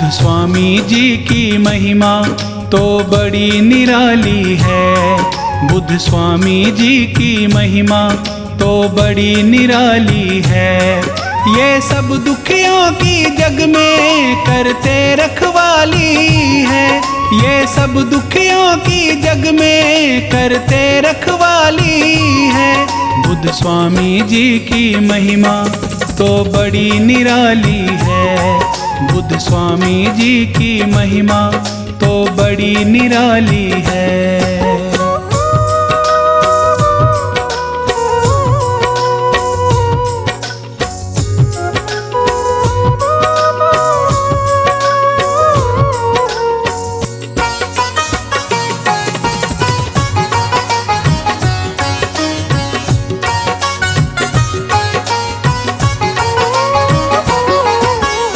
बुद्ध स्वामी जी की महिमा तो बड़ी निराली है। बुद्ध स्वामी जी की महिमा तो बड़ी निराली है। ये सब दुखियों की जग में करते रखवाली है। ये सब दुखियों की जग में करते रखवाली है। बुद्ध स्वामी जी की महिमा तो बड़ी निराली है। बुद्ध स्वामी जी की महिमा तो बड़ी निराली है।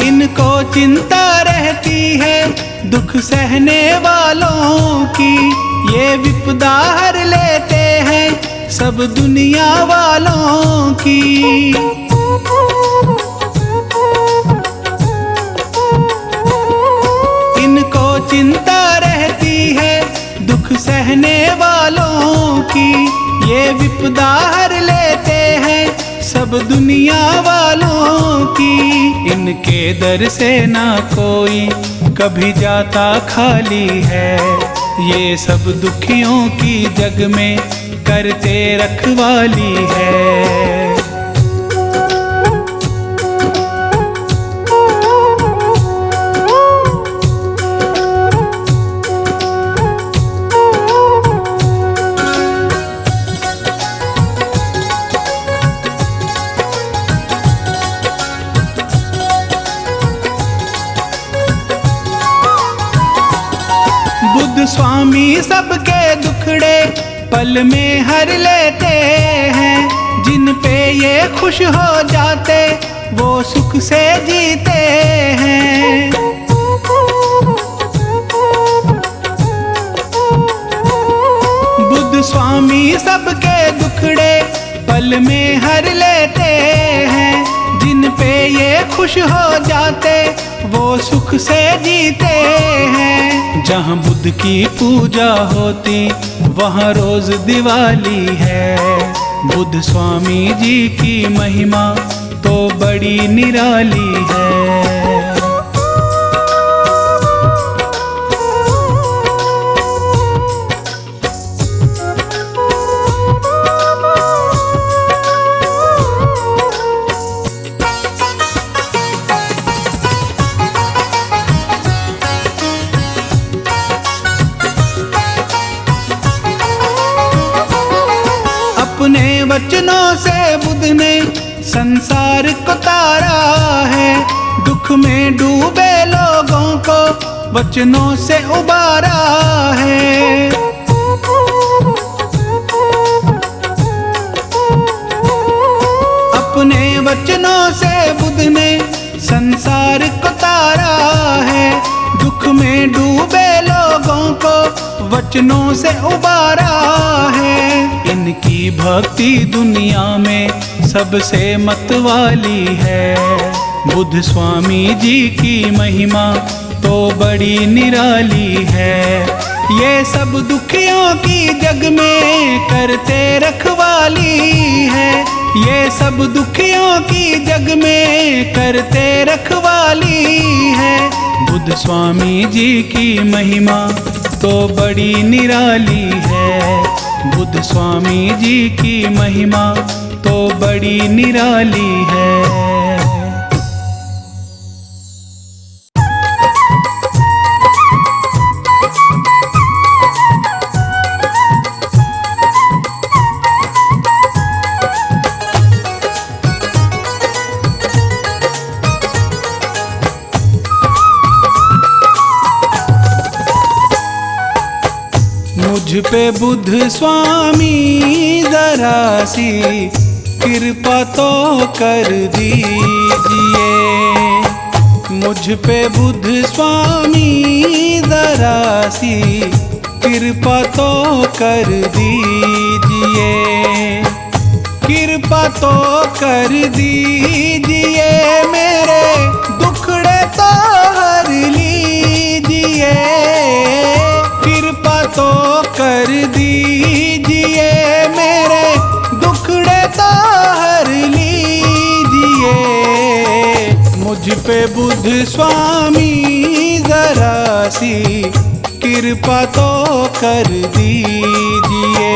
इनको चिंता रहती है दुख सहने वालों की। ये विपदा हर लेते हैं सब दुनिया वालों की। इनको चिंता रहती है दुख सहने वालों की। ये विपदा हर लेते हैं सब दुनिया वालों की। इनके दर से ना कोई कभी जाता खाली है। ये सब दुखियों की जग में करते रखवाली है। बुद्ध स्वामी सबके दुखड़े पल में हर लेते हैं। जिन पे ये खुश हो जाते वो सुख से जीते हैं। बुद्ध स्वामी सबके दुखड़े पल में हर लेते हैं। जिन पे ये खुश हो जाते वो सुख से जीते हैं। जहाँ बुद्ध की पूजा होती वहाँ रोज दिवाली है। बुद्ध स्वामी जी की महिमा तो बड़ी निराली है। अपने वचनों से बुद्ध ने संसार को तारा है। दुख में डूबे लोगों को वचनों से उबारा है। अपने वचनों से बुद्ध ने संसार को तारा है। दुख में डूबे लोगों को वचनों से उबारा है। इनकी भक्ति दुनिया में सबसे मतवाली है। बुद्ध स्वामी जी की महिमा तो बड़ी निराली है। ये सब दुखियों की जग में करते रखवाली है। ये सब दुखियों की जग में करते रखवाली है। बुद्ध स्वामी जी की महिमा तो बड़ी निराली है। बुद्ध स्वामी जी की महिमा तो बड़ी निराली है। मुझ पे बुद्ध स्वामी जरा सी कृपा तो कर दीजिए। मुझ पे बुद्ध स्वामी जरा सी कृपा तो कर दीजिए। कृपा तो कर दीजिए मेरे दुखड़े तो हर लीजिए। कर दीजिए, मेरे दुखड़े तो हर लीजिए। मुझ पे बुद्ध स्वामी जरा सी कृपा तो कर दीजिए।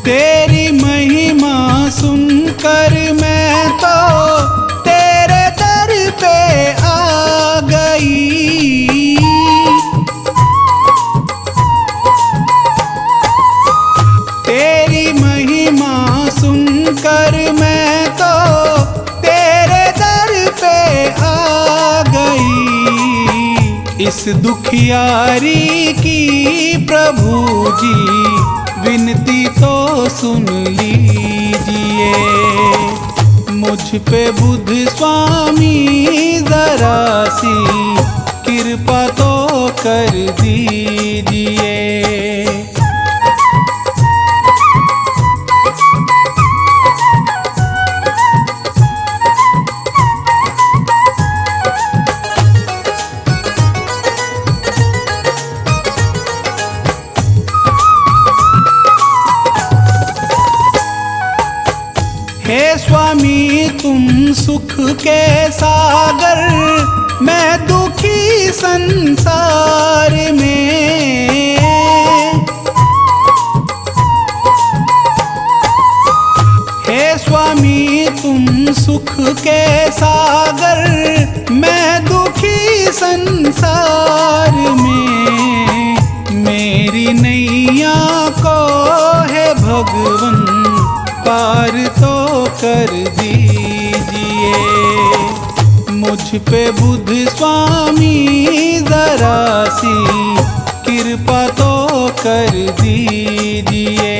तेरी महिमा सुनकर मैं तो तेरे दर पे आ गई। तेरी महिमा सुनकर मैं तो तेरे दर पे आ गई। इस दुखियारी की प्रभु जी विनती तो सुन लीजिए। मुझ पे बुद्ध स्वामी जरा सी कृपा तो कर दीजिए। हे स्वामी तुम सुख के सागर, मैं दुखी संसार में। हे स्वामी तुम सुख के सागर, मैं दुखी संसार में। मेरी नैया को है भगवन पार तो कर दीजिए। मुझ पे बुद्ध स्वामी जरा सी कृपा तो कर दीजिए।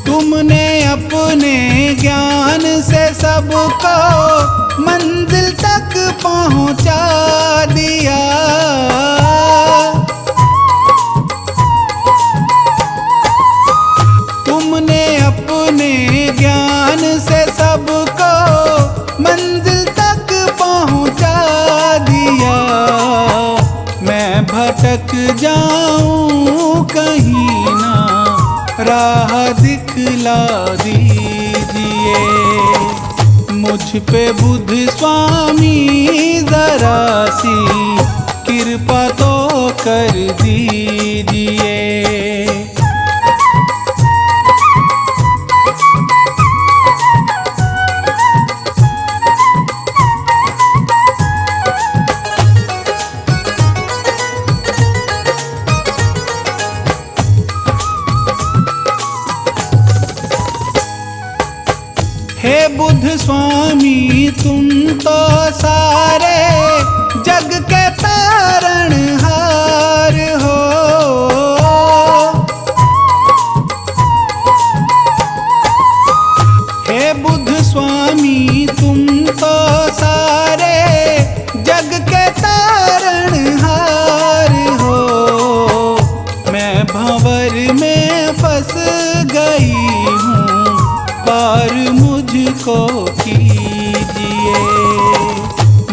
तुमने अपने ज्ञान से सबको मंजिल तक पहुंचा दिया। तुमने अपने ज्ञान से सबको मंजिल तक पहुंचा दिया। मैं भटक जाऊं कहीं ना राह दिखला दीजिए। मुझ पे बुद्ध स्वामी जरा सी कृपा तो कर दीजिए। हे बुद्ध स्वामी तुम तो सारे जग के तारणहार हो। हे बुद्ध स्वामी तुम तो सारे जग के तारणहार हो। मैं भंवर में फंस गई हूँ, पार मुझको कीजिए।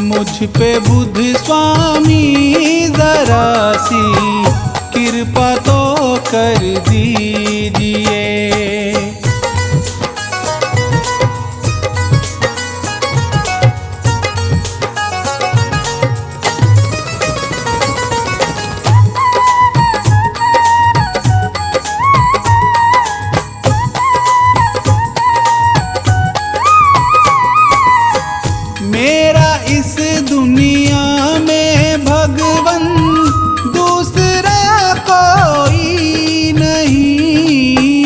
मुझ पे बुद्ध स्वामी जरा सी कृपा तो कर दीजिए। मेरा इस दुनिया में भगवन दूसरा कोई नहीं।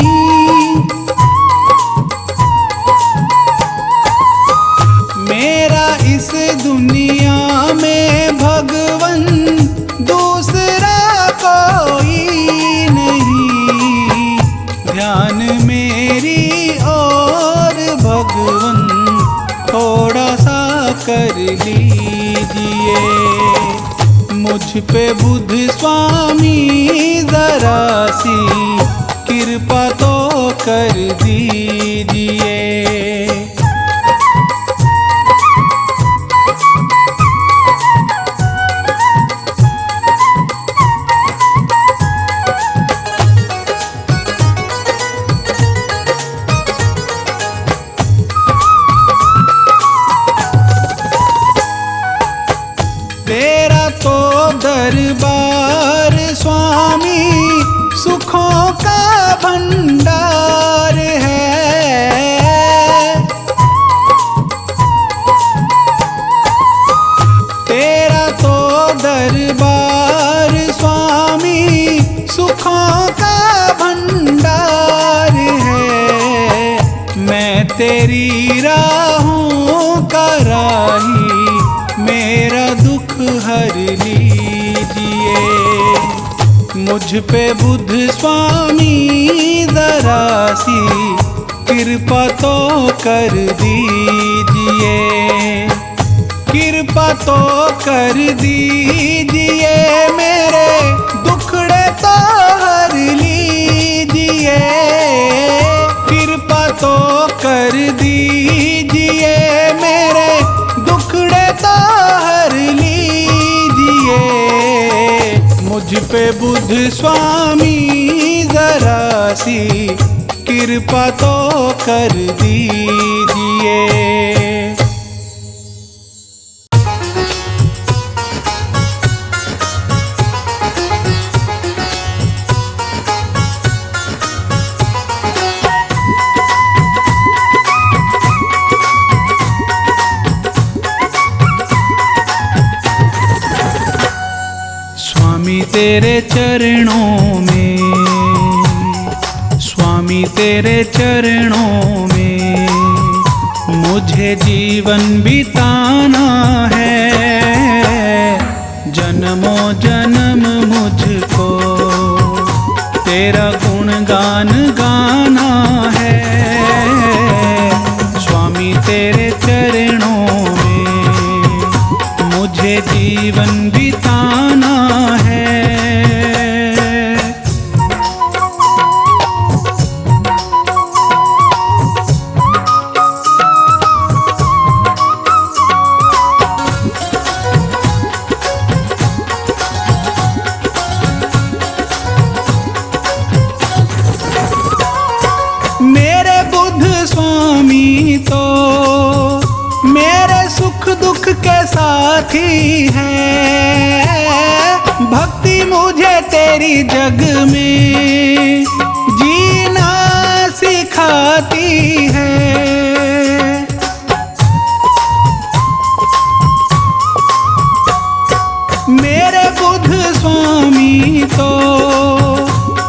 लीजिए। मुझ पे बुध स्वामी जरा सी कृपा तो कर दीजिए। तेरा तो दरबार स्वामी सुखों का भंडार है। तेरा तो दरबार स्वामी सुखों का भंडार है। मैं तेरी राहों का राही, मेरा दुख हर लीजिए। मुझ पे बुध स्वामी जरा सी कृपा तो कर दीजिए। कृपा तो कर दीजिए, मेरे दुखड़े तो हर लीजिए। कृपा तो कर दीजिए, मेरे दुखड़े तो हर लीजिए। मुझ पे बुध स्वामी जरा सी कृपा तो कर दीजिए। स्वामी तेरे चरणों में, स्वामी तेरे चरणों में मुझे जीवन बिताना है। जन्मों जन्म मुझको तेरा गुणगान गाना है। स्वामी तेरे चरणों में मुझे जीवन बिताना है। मेरे बुध स्वामी तो मेरे सुख दुख के साथी है। भक्ति मुझे तेरी जग में जीना सिखाती है। मेरे बुध स्वामी तो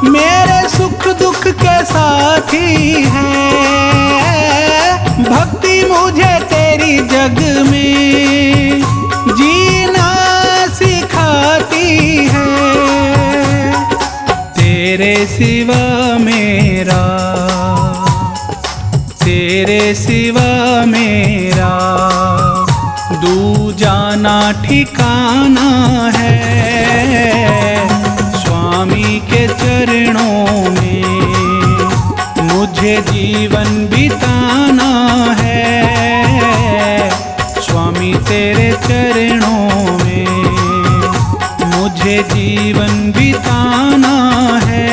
मेरे सुख दुख के साथी है। भक्ति मुझे तेरी जग में जीना सिखाती है। तेरे सिवा मेरा, तेरे सिवा मेरा दूजाना ठिकाना है। स्वामी के चरणों में मुझे जीवन बिताना है। स्वामी तेरे चरणों में मुझे जीवन बिताना है।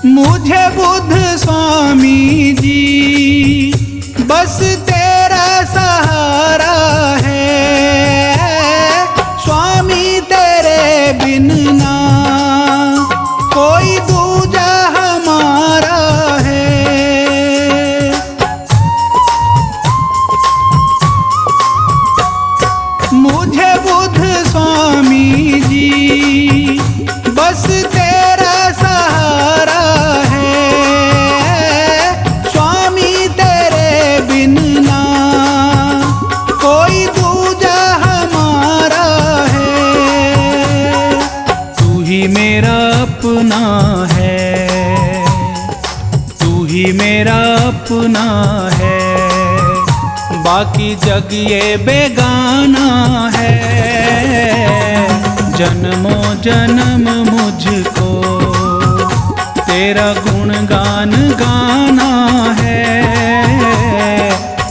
मुझे बुध स्वामी जी बस तेरा सहारा है। स्वामी तेरे बिन ना कोई दूजा हमारा है। मुझे बुध स्वामी जी बस तेरा सहारा है। स्वामी तेरे है, बाकी जग ये बेगाना है। जन्मों जन्म मुझको तेरा गुणगान गाना है।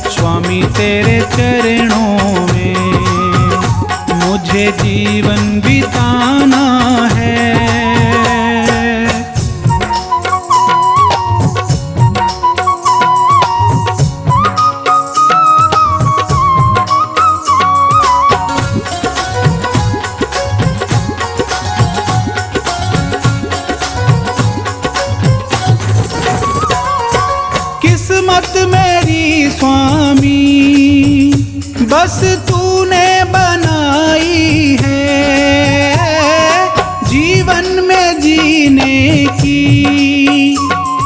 स्वामी तेरे चरणों में मुझे जीवन बिताना है। किस्मत मेरी स्वामी बस तूने बनाई है, जीवन में जीने की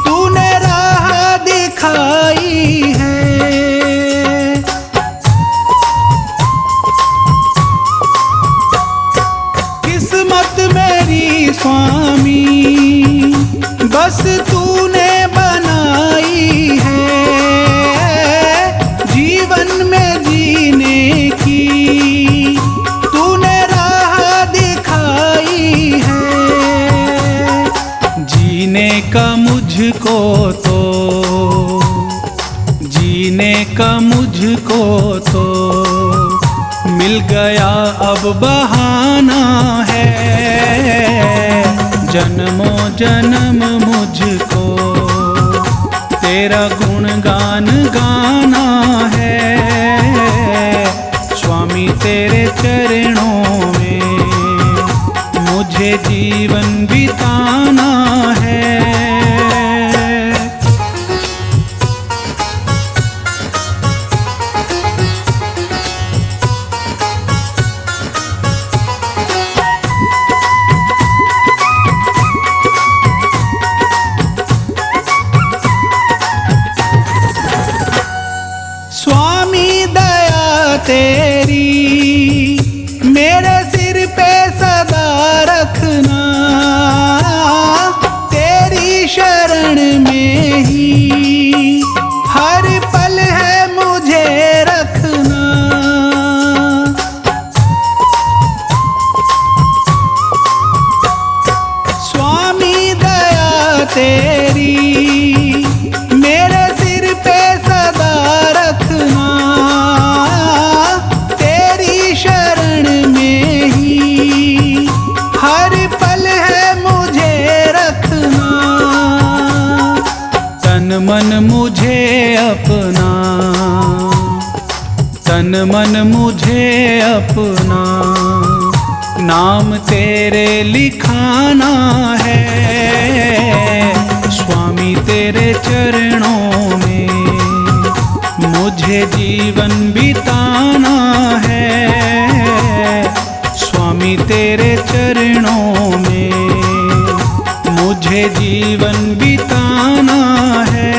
तूने राह दिखाई है। किस्मत मेरी स्वामी बस तूने बनाई है, जीवन में जीने की तूने राह दिखाई है। जीने का मुझको तो, जीने का मुझको तो मिल गया अब बहाना है। जन्मों जन्म मुझको तेरा गुणगान गाना है। स्वामी तेरे चरणों में मुझे जीवन बिताना है। स्वामी दया तेरी मेरे सिर पे सदा रखना, तेरी शरण में ही हर पल है मुझे रखना। स्वामी दया तेरी मेरे सिर पे सदा रखना, तेरी शरण में ही हर पल है मुझे रखना। तन मन मुझे अपना, तन मन मुझे अपना नाम तेरे लिखाना है। स्वामी तेरे चरणों में मुझे जीवन बिताना है। स्वामी तेरे चरणों में मुझे जीवन बिताना है।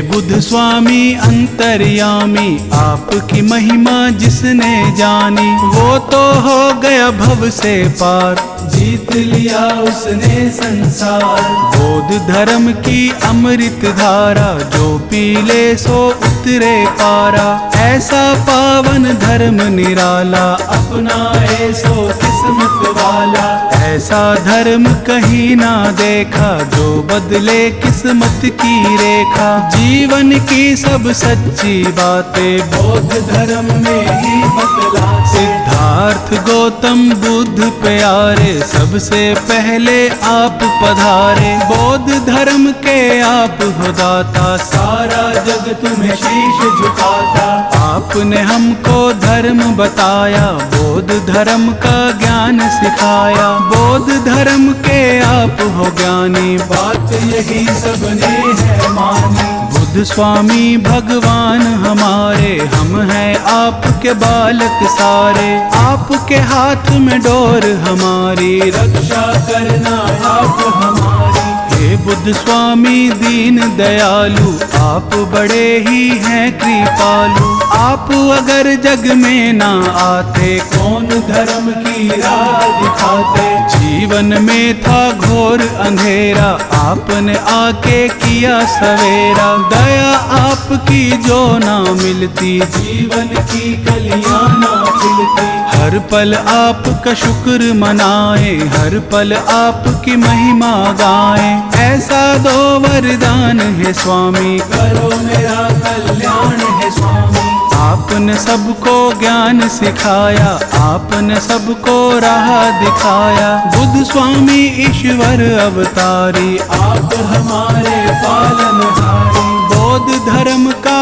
बुद्ध स्वामी अंतर्यामी आपकी महिमा जिसने जानी, वो तो हो गया भव से पार, जीत लिया उसने संसार। बौद्ध धर्म की अमृत धारा जो पी ले सो उतरे पारा, ऐसा पावन धर्म निराला अपनाए सो किस्मत वाला। ऐसा धर्म कहीं ना देखा जो बदले किस्मत की रेखा। जीवन की सब सच्ची बातें बौद्ध धर्म में ही बतला। सिद्धार्थ गौतम बुद्ध प्यारे सबसे पहले आप पधारे। बौद्ध धर्म के आप हो दाता, सारा जग तुम्हें शीश झुकाता। आपने हमको धर्म बताया, बौद्ध धर्म का ज्ञान सिखाया। बौद्ध धर्म के आप हो ज्ञानी, बात यही सबने है मानी। बुद्ध बुद्ध स्वामी भगवान हमारे, हम हैं आपके बालक सारे। आपके हाथ में डोर हमारी, रक्षा करना आप हमारी। हे बुद्ध स्वामी दीन दयालु, आप बड़े ही हैं कृपालु। आप अगर जग में ना आते, कौन धर्म की राह दिखाते। जीवन में था घोर अंधेरा, आपने आके किया सवेरा। दया आपकी जो ना मिलती, जीवन की कलियां ना खिलती। हर पल आपका शुक्र मनाए, हर पल आपकी महिमा गाएं। ऐसा दो वरदान है स्वामी, करो मेरा कल्याण है स्वामी। आपने सबको ज्ञान सिखाया, आपने सबको राह दिखाया। बुद्ध स्वामी ईश्वर अवतारी, आप हमारे पालनहारी। बौद्ध धर्म का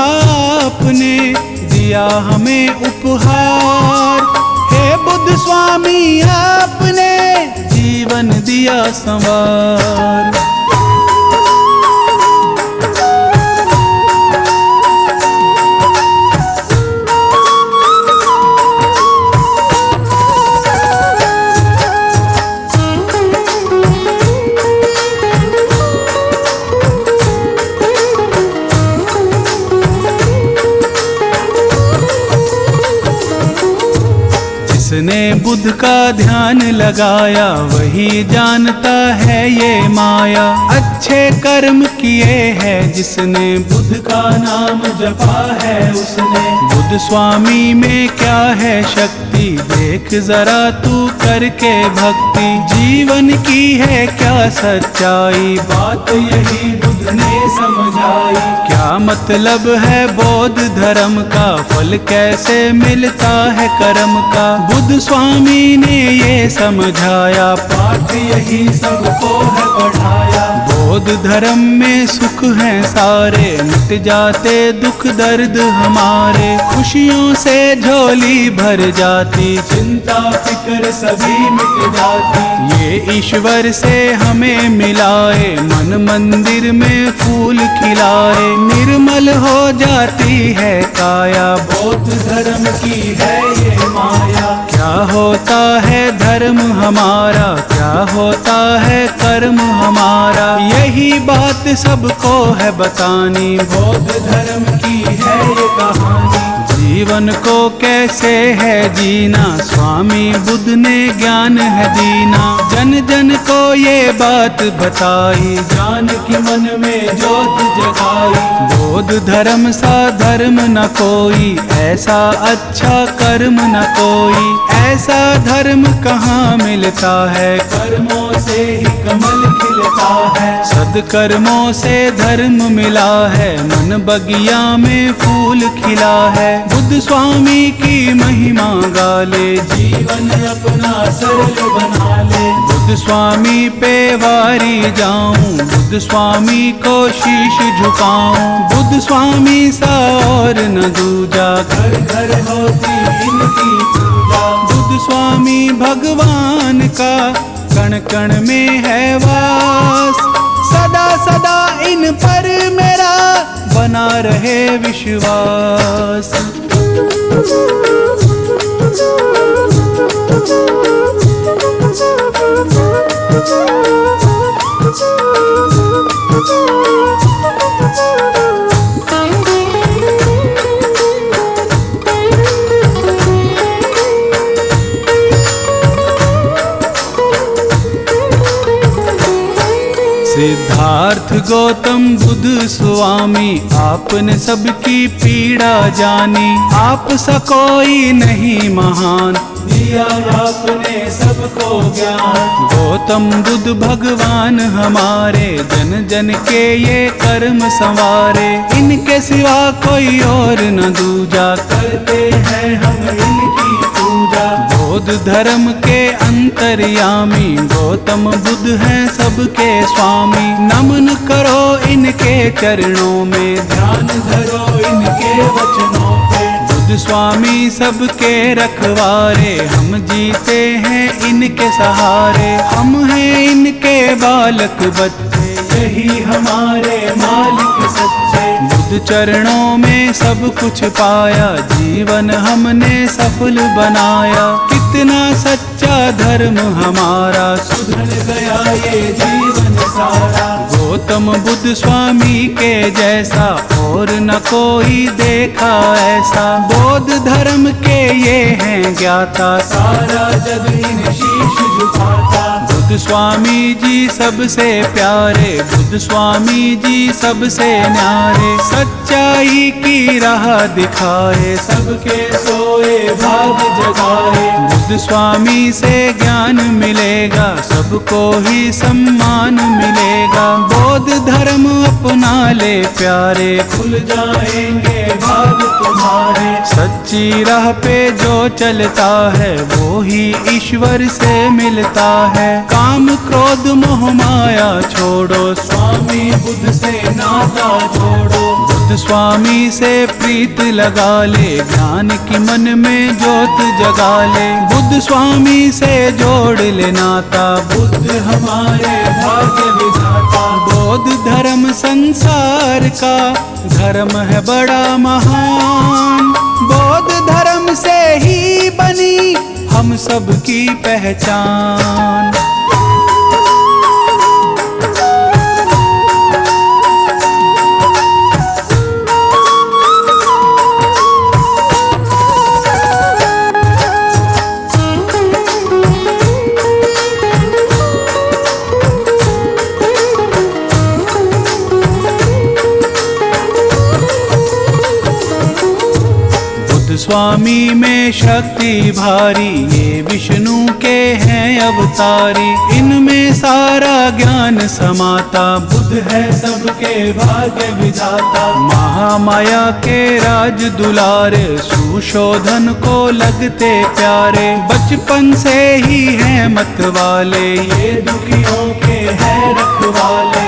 आपने दिया हमें उपहार। हे बुद्ध स्वामी आपने जीवन दिया संवार। जिसने बुद्ध का ध्यान लगाया, वही जानता है ये माया। अच्छे कर्म किए हैं जिसने, बुद्ध का नाम जपा है उसने। बुद्ध स्वामी में क्या है शक्ति, देख जरा तू करके भक्ति। जीवन की है क्या सच्चाई, बात यही बुद्ध ने समझाई। क्या मतलब है बौद्ध धर्म का, फल कैसे मिलता है कर्म का। बुद्ध स्वामी ने ये समझाया, पाठ यही सबको है पढ़ाया। बौद्ध धर्म में सुख है सारे, मिट जाते दुख दर्द हमारे। खुशियों से झोली भर जाती, चिंता फिक्र सभी मिट जाती। ये ईश्वर से हमें मिलाए, मन मंदिर में फूल खिलाए। निर्मल हो जाती है काया, बौद्ध धर्म की है ये माया। क्या होता है धर्म हमारा, क्या होता है कर्म हमारा। यही बात सबको है बतानी, बौद्ध धर्म की है ये कहानी। जीवन को कैसे है जीना, स्वामी बुद्ध ने ज्ञान है दीना। जन जन को ये बात बताई, जान की मन में ज्योत जगाई। बौद्ध धर्म सा धर्म न कोई, ऐसा अच्छा कर्म न कोई। ऐसा धर्म कहाँ मिलता है, कर्मों से ही कमल खिलता है। सदकर्मों से धर्म मिला है, मन बगिया में फूल खिला है। बुद्ध स्वामी की महिमा गाले, जीवन अपना सरल बना ले। बुद्ध स्वामी पे वारी जाऊं, बुद्ध स्वामी को शीश झुकाऊं। बुद्ध स्वामी सा और न दूजा, घर घर होती इनकी पूजा। बुद्ध स्वामी भगवान का कण कण में है वास। सदा सदा इन पर मेरा बना रहे विश्वास। सिद्धार्थ गौतम बुद्ध स्वामी, आपने सबकी पीड़ा जानी। आप सा कोई नहीं महान, दिया आपने सबको ज्ञान। गौतम बुद्ध भगवान हमारे, जन जन के ये कर्म संवारे। इनके सिवा कोई और न दूजा, करते हैं हम इनकी पूजा। बौद्ध धर्म के अंतर्यामी, गौतम बुद्ध हैं सबके स्वामी। नमन करो इनके चरणों में, ध्यान धरो इनके वचनों पे। बुद्ध स्वामी सबके रखवारे, हम जीते हैं इनके सहारे। हम हैं इनके बालक बच्चे, यही हमारे मालिक सच्चे। बुद्ध बुद्ध चरणों में सब कुछ पाया, जीवन हमने सफल बनाया। कितना सच्चा धर्म हमारा, सुधर गया ये जीवन सारा। गौतम बुद्ध स्वामी के जैसा और न कोई देखा ऐसा। बौद्ध धर्म के ये हैं ज्ञाता, सारा जग इन्हें शीश झुकाता। बुद्ध स्वामी जी सबसे प्यारे, बुद्ध स्वामी जी सबसे न्यारे। सच्चाई की राह दिखाए, सबके सोए भाग जगाए। बुद्ध स्वामी से ज्ञान मिलेगा, सबको ही सम्मान मिलेगा। बौद्ध धर्म अपना ले प्यारे, खुल जाएंगे भाग तुम्हारे। सच्ची राह पे जो चलता है, वो ही ईश्वर से मिलता है। काम क्रोध मोह माया छोड़ो, स्वामी बुद्ध से नाता जोड़ो। बुद्ध स्वामी से प्रीत लगा ले, ज्ञान की मन में ज्योत जगा ले। बुद्ध स्वामी से जोड़ ले नाता, बुद्ध हमारे भाग्य विधाता। बौद्ध धर्म संसार का धर्म है बड़ा महान। बौद्ध धर्म से ही बनी हम सबकी पहचान। स्वामी में शक्ति भारी, ये विष्णु के हैं अवतारी। इनमें सारा ज्ञान समाता, बुद्ध है सबके भाग्य विधाता। महामाया के राज दुलारे, सुशोधन को लगते प्यारे। बचपन से ही हैं मत वाले, ये दुखियों के हैं रखवाले।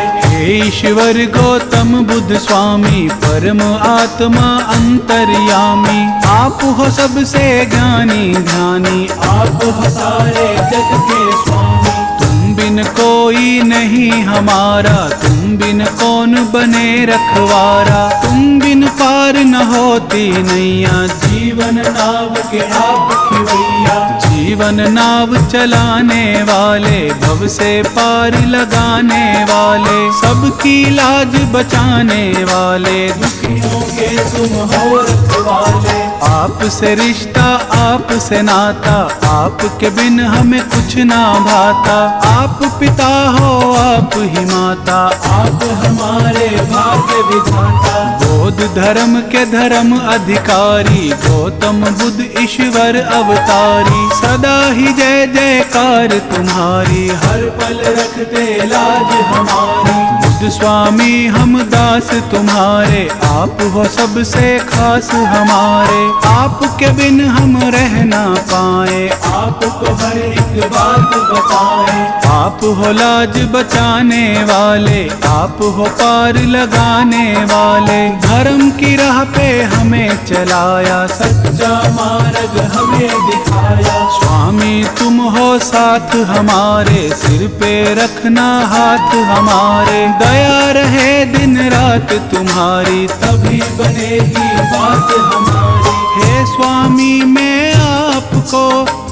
ईश्वर गौतम बुद्ध स्वामी, परम आत्मा अंतर्यामी। आप हो सबसे ज्ञानी ध्यानी, आप हो सारे जग के स्वामी। तुम बिन कोई नहीं हमारा, तुम बिन कौन बने रखवारा। तुम बिन पार न होती नैया, जीवन नाव के आप खिवैया। जीवन नाव चलाने वाले, भव से पार लगाने वाले। सबकी लाज बचाने वाले, दुखियों के तुम हो रखवाले। आप से रिश्ता, आप से नाता, आपके बिन हमें कुछ ना भाता। आप पिता हो, आप ही माता, आप हमारे भाग्य विधाता। बौद्ध धर्म के धर्म अधिकारी, गौतम बुद्ध ईश्वर अवतारी। सदा ही जय जयकार तुम्हारी, हर पल रखते लाज हमारी। बुद्ध स्वामी हम दास तुम्हारे, आप हो सबसे खास हमारे। आपके बिन हम रह ना पाए, आपको हर एक बात बताए। आप हो लाज बचाने वाले, आप हो पार लगाने वाले। धर्म की राह पे हमें चलाया, सच्चा मार्ग हमें दिखाया। स्वामी तुम हो साथ हमारे, सिर पे रखना हाथ हमारे। दया रहे दिन रात तुम्हारी, तभी बनेगी बात हमारी। हे स्वामी मैं आपको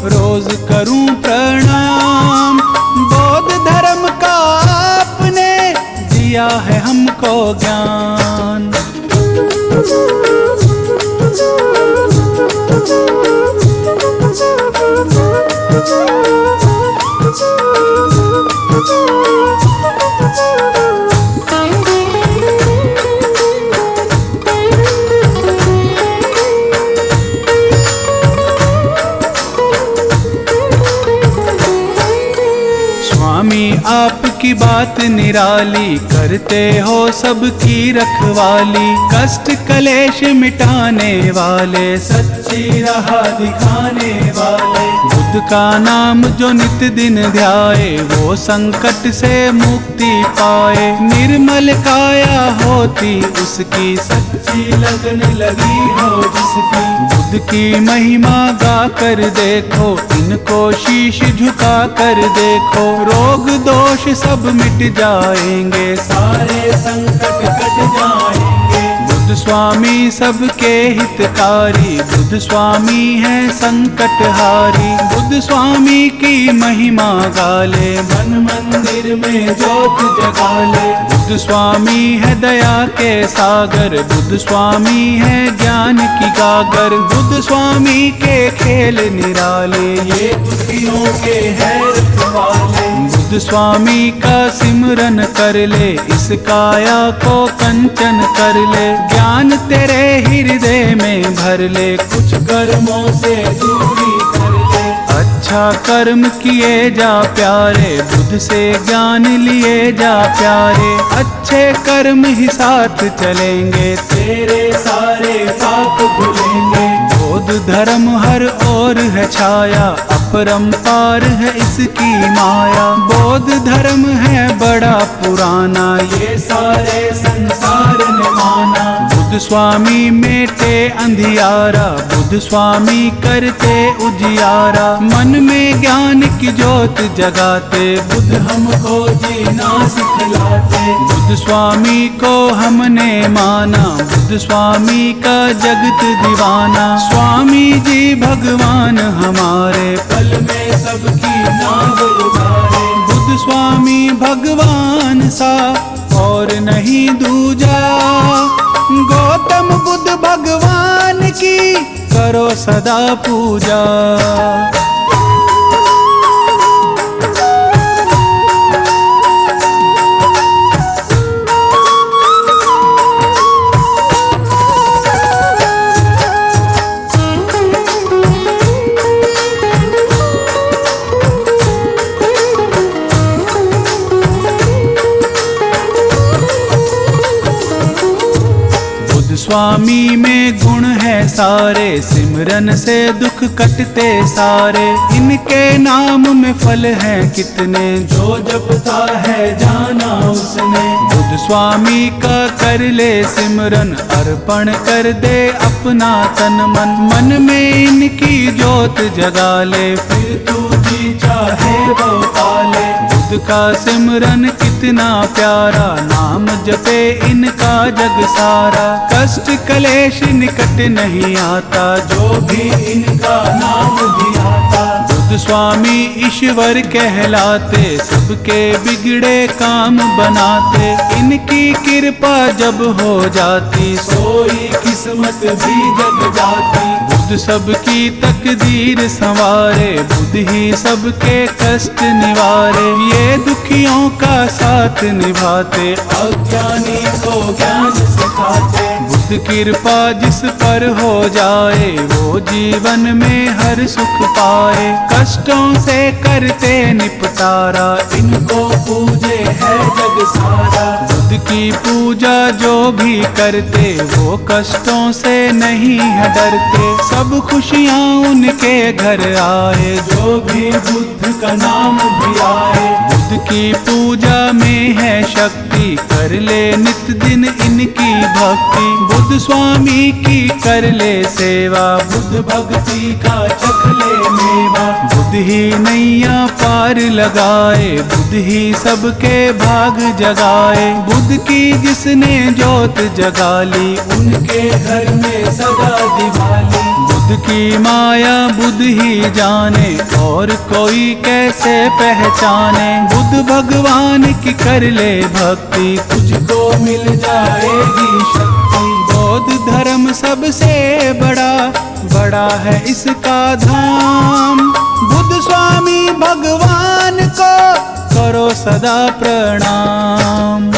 रोज करूं प्रणाम। बौद्ध धर्म का आपने दिया है हमको ज्ञान। आपकी बात निराली, करते हो सबकी रखवाली। कष्ट कलेश मिटाने वाले, सच्ची राह दिखाने वाले। बुद्ध का नाम जो नित दिन ध्याए, वो संकट से मुक्ति पाए। निर्मल काया होती उसकी, सच्ची लगन लगी हो जिसकी। बुद्ध की महिमा गा कर देखो, इनको शीश झुका कर देखो। रोग दोष सब मिट जाएंगे, सारे संकट कट जाएंगे। बुद्ध बुद्ध स्वामी सबके हितकारी, बुद्ध स्वामी है संकटहारी। बुद्ध स्वामी की महिमा गाले, मन मंदिर में ज्योत जगाले। बुद्ध स्वामी है दया के सागर, बुद्ध स्वामी है ज्ञान की गागर। बुद्ध स्वामी के खेल निराले, ये दुखियों के है रखवाले। बुद्ध स्वामी का सिमरन कर ले, इस काया को कंचन कर ले। ज्ञान तेरे हृदय में भर ले, कुछ कर्मों से दूरी कर ले। अच्छा कर्म किए जा प्यारे, बुद्ध से ज्ञान लिए जा प्यारे। अच्छे कर्म ही साथ चलेंगे, तेरे सारे पाप भुलेंगे। बौद्ध धर्म हर ओर है छाया, अपरंपार है इसकी माया। बौद्ध धर्म है बड़ा पुराना, ये सारे संसार ने माना। बुद्ध स्वामी मेटे अंधियारा, बुद्ध स्वामी करते उजियारा। मन में ज्ञान की ज्योत जगाते, बुद्ध हमको जीना सिखलाते। बुद्ध स्वामी को हमने माना, बुद्ध स्वामी का जगत दीवाना। स्वामी जी भगवान हमारे, पल में सबकी नाव उतारे। बुद्ध स्वामी भगवान सा और नहीं दूजा। गौतम बुद्ध भगवान की करो सदा पूजा। स्वामी में गुण है सारे, सिमरन से दुख कटते सारे। इनके नाम में फल हैं कितने, जो जपता है जाना उसने। बुद्ध स्वामी का कर ले सिमरन, अर्पण कर दे अपना तन मन। मन में इनकी ज्योत जगा ले, फिर तू जी चाहे वो पाले। बुद्ध का सिमरन कितना प्यारा, नाम जपे इनका जग सारा। कष्ट कलेश निकट नहीं आता, जो भी इनका नाम भी आता। बुद्ध स्वामी ईश्वर कहलाते, सबके बिगड़े काम बनाते। इनकी कृपा जब हो जाती, सोई किस्मत भी जग जाती। बुद्ध सबकी तकदीर संवारे, बुद्ध ही सबके कष्ट निवारे। ये दुखियों का साथ निभाते, अज्ञानी को ज्ञान सिखाते। बुद्ध कृपा जिस पर हो जाए, वो जीवन में हर सुख पाए। कष्टों से करते निपटारा, इनको पूजे है जग सारा। बुद्ध की पूजा जो भी करते, वो कष्टों से नहीं है डरते। सब खुशियाँ उनके घर आए, जो भी बुद्ध का नाम भी आए। बुद्ध की पूजा में है शक्ति, कर ले नित दिन इनकी भक्ति। बुद्ध स्वामी की कर ले सेवा, बुद्ध भक्ति का चख ले मेवा। बुद्ध ही नैया पार लगाए, बुद्ध ही सबके भाग जगाए। बुद्ध की जिसने ज्योत जगा ली, उनके घर में सदा दिवाली। बुद्ध की माया बुद्ध ही जाने, और कोई कैसे पहचाने। बुद्ध भगवान की कर ले भक्ति, तुझको मिल जाएगी शक्ति। बौद्ध धर्म सबसे बड़ा, बड़ा है इसका धाम। बुद्ध स्वामी भगवान को करो सदा प्रणाम।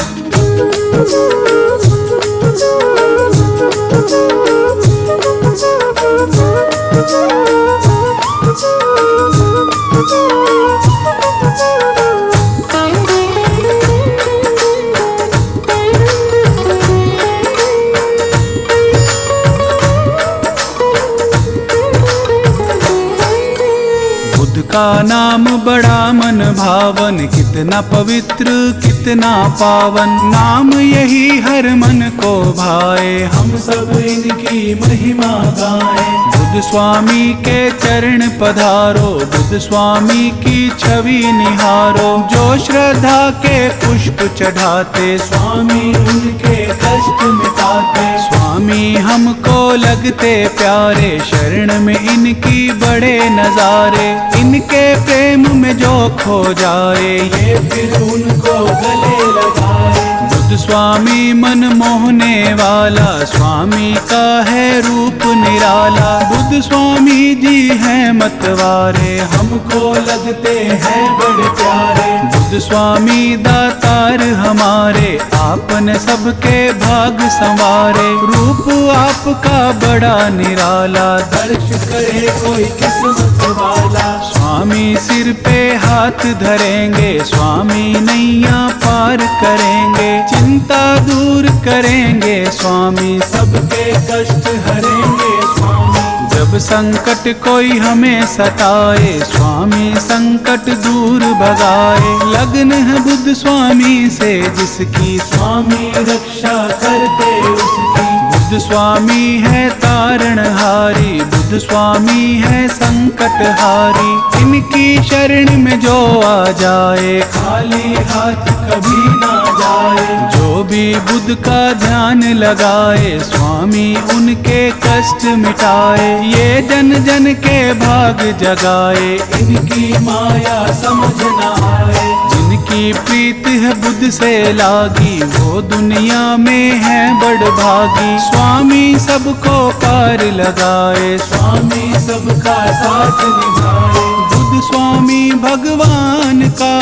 का नाम बड़ा मन भावन, कितना पवित्र कितना पावन। नाम यही हर मन को भाए, हम सब इनकी महिमा गाएं। बुद्ध स्वामी के चरण पधारो, बुद्ध स्वामी की छवि निहारो। जो श्रद्धा के पुष्प चढ़ाते, स्वामी उनके कष्ट मिटाते। स्वामी स्वामी हमको लगते प्यारे, शरण में इनकी बड़े नजारे। इनके प्रेम में जो खो जाए, ये फिर उनको गले लगाए। बुद्ध स्वामी मन मोहने वाला, स्वामी का है रूप निराला। बुद्ध स्वामी जी हैं मतवारे, हमको लगते हैं बड़े प्यारे। बुद्ध स्वामी दातार हमारे, आपने सबके भाग संवारे। रूप आपका बड़ा निराला, दर्श करे कोई किस्मत वाला। स्वामी सिर पे हाथ धरेंगे, स्वामी नैया पार करेंगे। चिंता दूर करेंगे स्वामी, सबके कष्ट हरेंगे स्वामी। जब संकट कोई हमें सताए, स्वामी संकट दूर भगाए। लगन है बुद्ध स्वामी से जिसकी, स्वामी रक्षा करते उसकी। बुद्ध स्वामी है तारणहारी, बुद्ध स्वामी है संकटहारी। इनकी शरण में जो आ जाए, खाली हाथ कभी ना जाए। जो भी बुद्ध का ध्यान लगाए, स्वामी उनके कष्ट मिटाए। ये जन जन के भाग जगाए, इनकी माया समझ ना आए। जिनकी प्रीत है बुद्ध से लागी, वो दुनिया में है बड़ भागी। स्वामी सबको पार लगाए, स्वामी सबका साथ निभाए। बुद्ध स्वामी भगवान का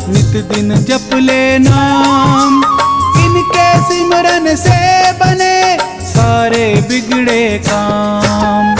नित दिन जप ले नाम। इनके सिमरन से बने सारे बिगड़े काम।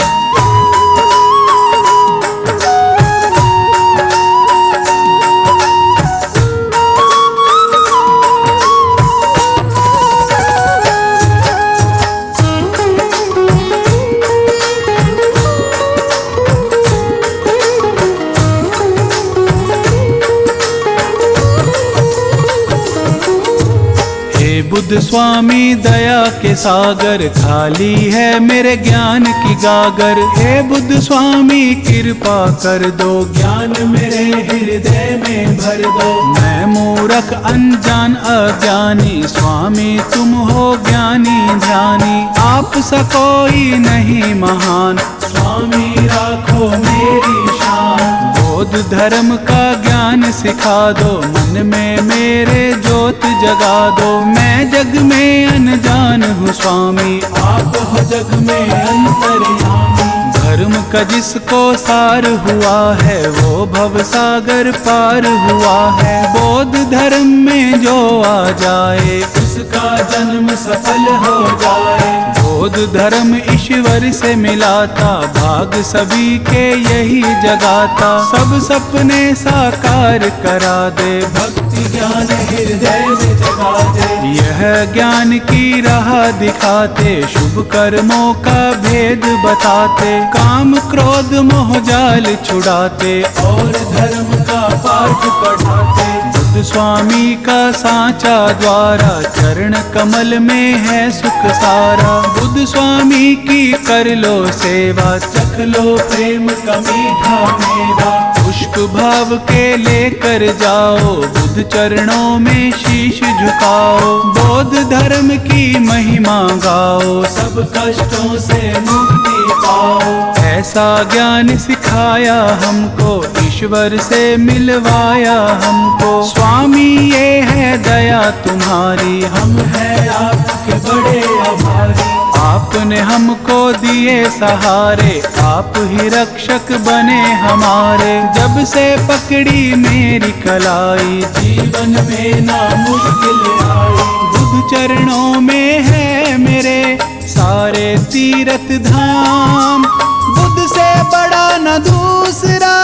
बुद्ध स्वामी दया के सागर, खाली है मेरे ज्ञान की गागर। हे बुद्ध स्वामी कृपा कर दो, ज्ञान मेरे हृदय में भर दो। मैं मूर्ख अनजान अज्ञानी, स्वामी तुम हो ज्ञानी ध्यानी। आप सा कोई नहीं महान, स्वामी राखो मेरी शान। बौद्ध धर्म का ज्ञान सिखा दो, मन में मेरे ज्योत जगा दो। मैं जग में अनजान हूँ स्वामी, आप हो जग में अंतर्यामी। धर्म का जिसको सार हुआ है, वो भव सागर पार हुआ है। बौद्ध धर्म में जो आ जाए, उसका जन्म सफल हो जाए। बौद्ध धर्म ईश्वर से मिलाता, भाग सभी के यही जगाता। सब सपने साकार करा दे, भक्ति ज्ञान हृदय में जगा दे। यह ज्ञान की राह दिखाते, शुभ कर्मों का भेद बताते। काम क्रोध मोह जाल छुड़ाते, और धर्म का पाठ पढ़ाते। बुद्ध स्वामी का सांचा द्वारा, चरण कमल में है सुख सारा। बुद्ध स्वामी की कर लो सेवा, चख लो प्रेम का मीठा मेवा। पुष्प भाव के लेकर जाओ, बुद्ध चरणों में शीश झुकाओ। बौद्ध धर्म की महिमा गाओ, सब कष्टों से मुक्ति पाओ। ऐसा ज्ञान सिखाया हमको, ईश्वर से मिलवाया हमको। स्वामी ये है दया तुम्हारी, हम हैं आपके बड़े आभारी। आपने हमको दिए सहारे, आप ही रक्षक बने हमारे। जब से पकड़ी मेरी कलाई, जीवन में ना मुश्किल आई। बुद्ध चरणों में है मेरे सारे तीर्थ धाम। बुद्ध से बड़ा न दूसरा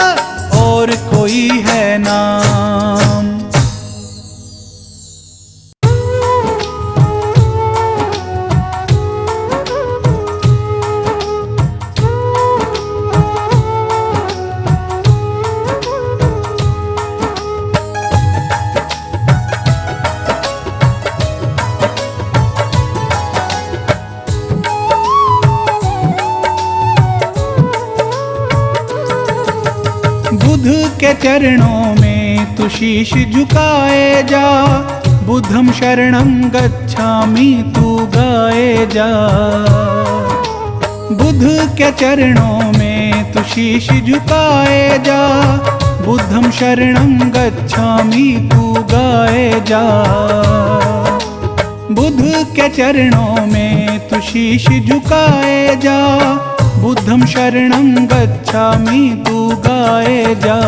और कोई है नाम। बुद्ध के चरणों में तू शीश झुकाए जा। बुद्धं शरणं गच्छामि तू गाए जा। बुद्ध के चरणों में तू शीश झुकाए जा। बुद्धं शरणं गच्छामि तू गाए जा। बुद्ध के चरणों में तू शीश झुकाए जा। बुद्धं शरणं गच्छामि तू गाए जा।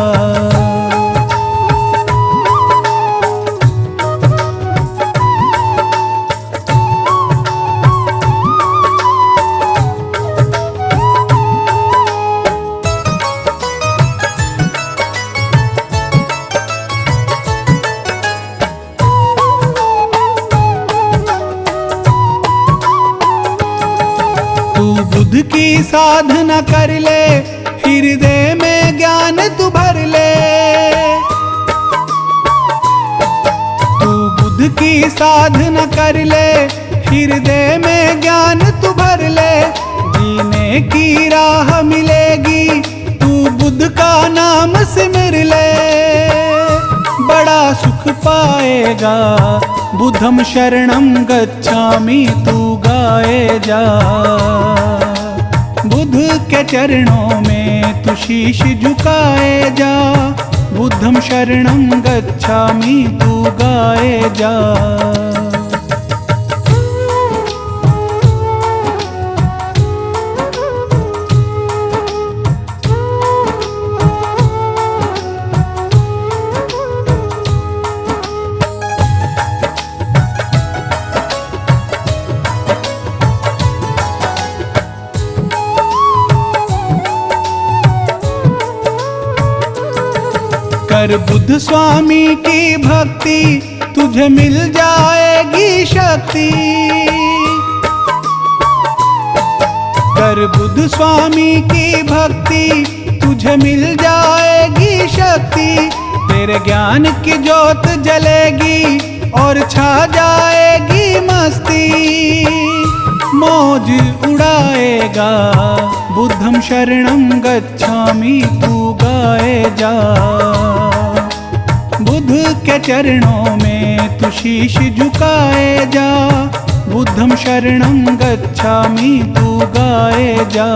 बुद्ध की साधना कर ले, हृदय में ज्ञान तू भर ले। तू बुद्ध की साधना कर ले, हृदय में ज्ञान तू भर ले। जीने की राह मिलेगी, तू बुद्ध का नाम सिमर ले। बड़ा सुख पाएगा, बुद्धं शरणं गच्छामि तू गाए जा। बुद्ध के चरणों में तू शीश झुकाए जा। बुद्धं शरणं गच्छामि तू गाए जा। कर बुद्ध स्वामी की भक्ति, तुझे मिल जाएगी शक्ति। कर बुद्ध स्वामी की भक्ति, तुझे मिल जाएगी शक्ति। तेरे ज्ञान की ज्योत जलेगी और छा जाएगी मस्ती। मौज उड़ाएगा, बुद्धं शरणं गच्छामि तू गाए जा। बुद्ध के चरणों में तू शीश झुकाए जा। बुद्धं शरणं गच्छामि तू गाए जा।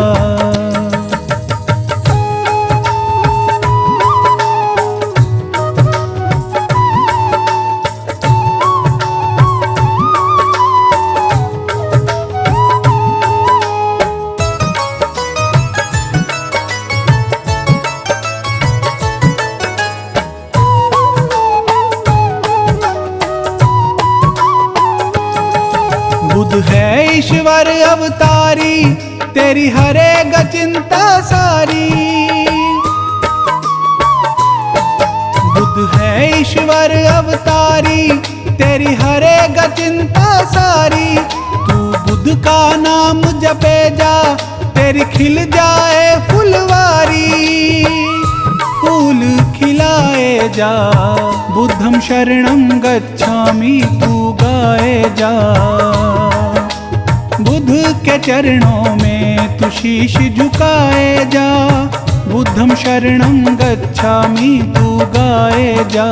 बुद्ध है ईश्वर अवतारी, तेरी हरेगा चिंता सारी। बुद्ध है ईश्वर अवतारी, तेरी हरेगा चिंता सारी। तू बुद्ध का नाम जपे जा, तेरी खिल जाए फुलवारी। फूल खिलाए जा, बुद्धं शरणं गच्छामि तू गाए जा। बुद्ध के चरणों में तू शीश झुकाए जा। बुद्धं शरणं गच्छामि तू गाए जा।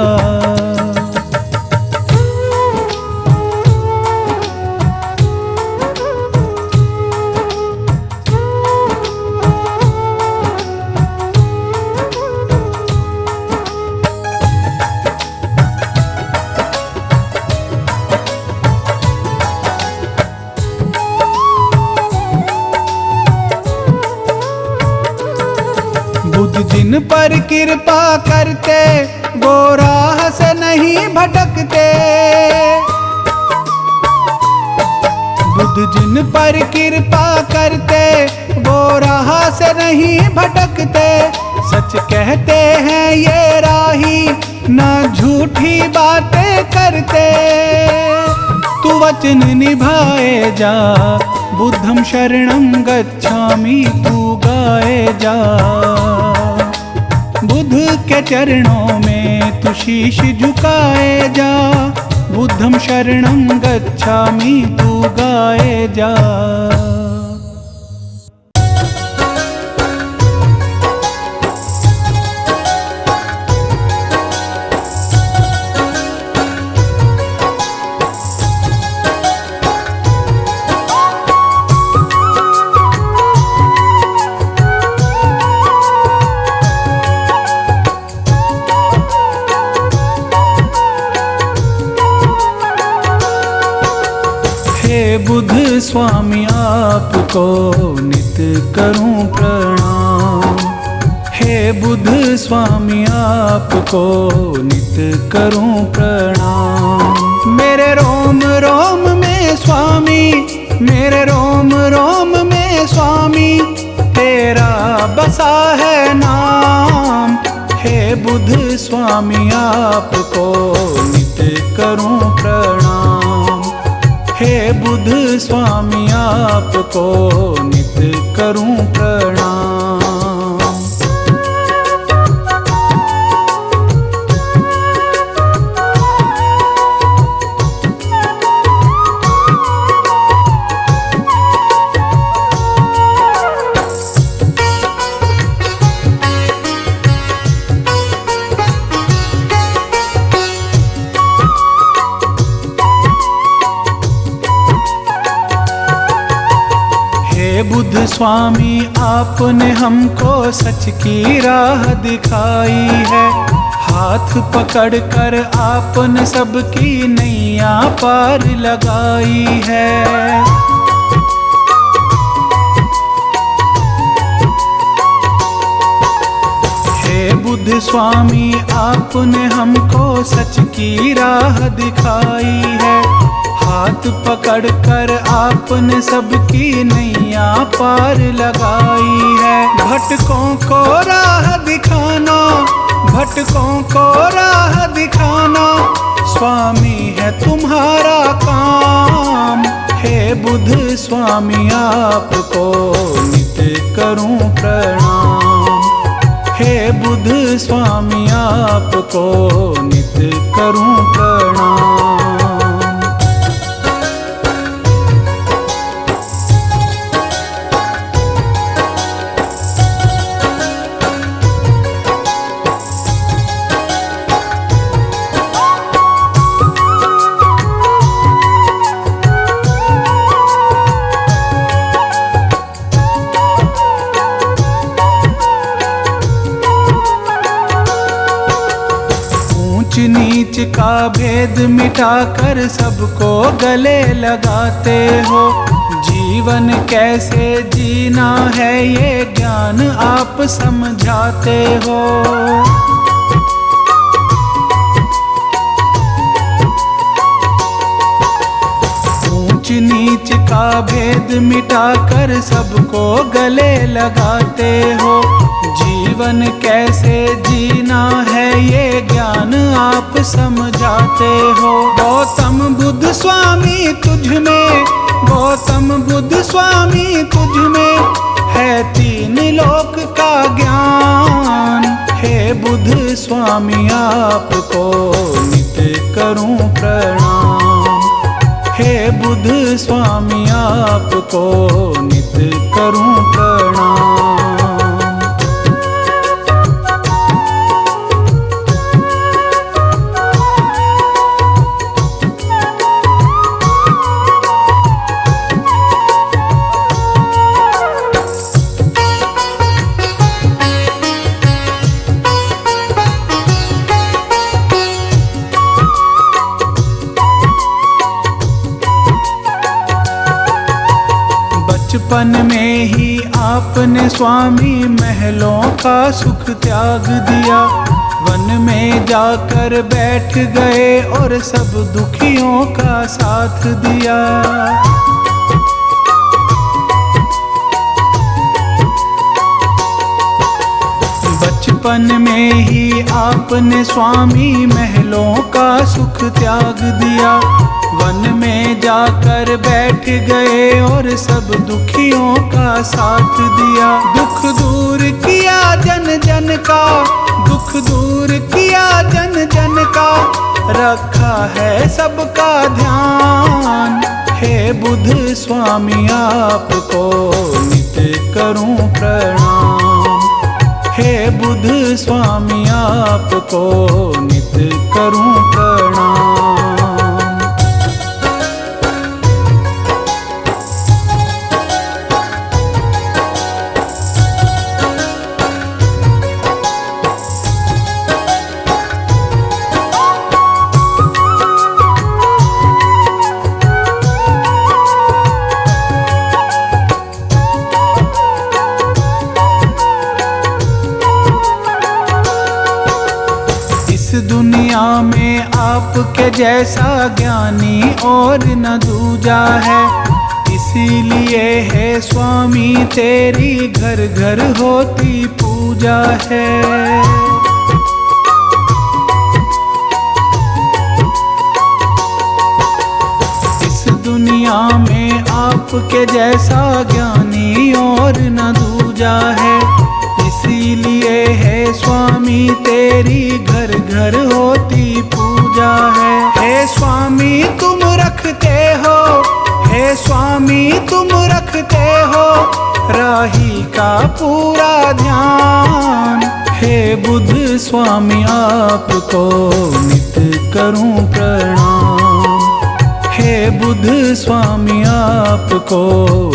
बुद्ध जिन पर कृपा करते, वो राह से नहीं भटकते। बुद्ध जिन पर कृपा करते, वो राह से नहीं भटकते। सच कहते हैं ये राही, ना झूठी बातें करते। तू वचन निभाए जा, बुद्धं शरणं गच्छामि तू गाए जा। बुद्ध के चरणों में तू शीश झुकाए जा। बुद्धं शरणं गच्छामि तू गाए जा। स्वामी आपको नित करूं प्रणाम। हे बुद्ध स्वामी आपको नित करूं प्रणाम। मेरे रोम रोम में स्वामी, मेरे रोम रोम में स्वामी तेरा बसा है नाम। हे बुद्ध स्वामी आपको नित करूं प्रणाम। हे बुद्ध स्वामी आपको नित करूं प्रणाम। बुद्ध स्वामी आपने हमको सच की राह दिखाई है। हाथ पकड़कर आपने सबकी नैया पार लगाई है। हे बुद्ध स्वामी आपने हमको सच की राह दिखाई है। हाथ पकड़कर आपने सबकी नैया पार लगाई है। भटकों को राह दिखाना, भटकों को राह दिखाना स्वामी है तुम्हारा काम। हे बुद्ध स्वामी आपको नित करूं प्रणाम। हे बुद्ध स्वामी आपको नित करूं प्रणाम। ऊंच नीच का भेद मिटाकर सबको गले लगाते हो। जीवन कैसे जीना है ये ज्ञान आप समझाते हो। ऊंच नीच का भेद मिटाकर सबको गले लगाते हो। जीवन कैसे जीना है ये ज्ञान आप समझाते हो। गौतम बुद्ध स्वामी तुझ में, गौतम बुद्ध स्वामी तुझ में है तीन लोक का ज्ञान। हे बुद्ध स्वामी आपको नित करूं प्रणाम। हे बुद्ध स्वामी आपको नित करूं प्रणाम। बचपन में ही आपने स्वामी महलों का सुख त्याग दिया। वन में जाकर बैठ गए और सब दुखियों का साथ दिया। बचपन में ही आपने स्वामी महलों का सुख त्याग दिया। वन में जाकर बैठ गए और सब दुखियों का साथ दिया। दुख दूर किया जन जन का, दुख दूर किया जन जन का, रखा है सबका ध्यान। हे बुद्ध स्वामी आपको नित करूं प्रणाम। हे बुद्ध स्वामी आपको नित करूं प्रणाम। दुनिया में आपके जैसा ज्ञानी और न दूजा है। इसीलिए है स्वामी तेरी घर घर होती पूजा है। इस दुनिया में आपके जैसा ज्ञानी और न दूजा है। इसीलिए है स्वामी तेरी घर घर होती पूजा है। हे स्वामी तुम रखते हो, हे स्वामी तुम रखते हो राही का पूरा ध्यान। हे बुद्ध स्वामी आपको नित करूं प्रणाम। हे बुद्ध स्वामी आपको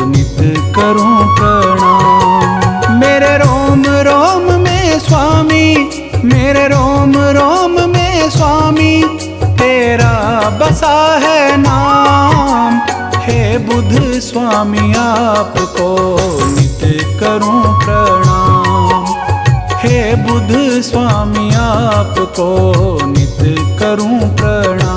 नित करूं प्रणाम। मेरे रोम रोम में स्वामी, मेरे रोम रोम में स्वामी तेरा बसा है नाम। हे बुद्ध स्वामी आपको नित करूं प्रणाम। हे बुद्ध स्वामी आपको नित करूं प्रणाम।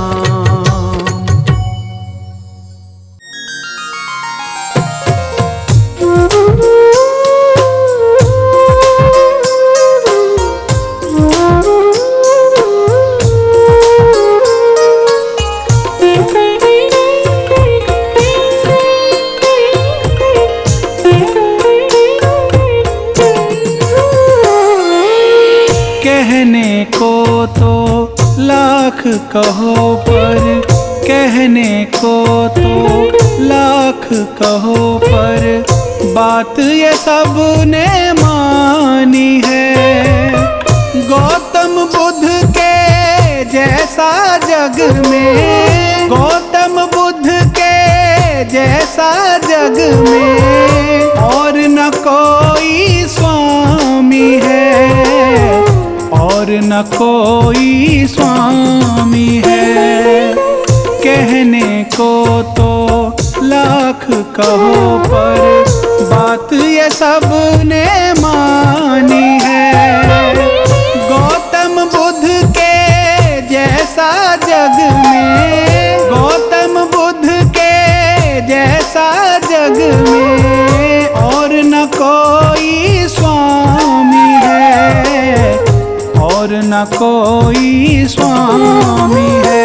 कहने को तो लाख कहो पर, कहने को तो लाख कहो पर बात ये सब ने मानी है। गौतम बुद्ध के जैसा जग में, गौतम बुद्ध के जैसा जग में और न कोई स्वामी है, और न कोई स्वामी है। कहने को तो लाख कहो पर बात ये सब ने मानी है। गौतम बुद्ध के जैसा जग में, गौतम बुद्ध के जैसा जग में और न कोई स्वामी है, और न कोई स्वामी है।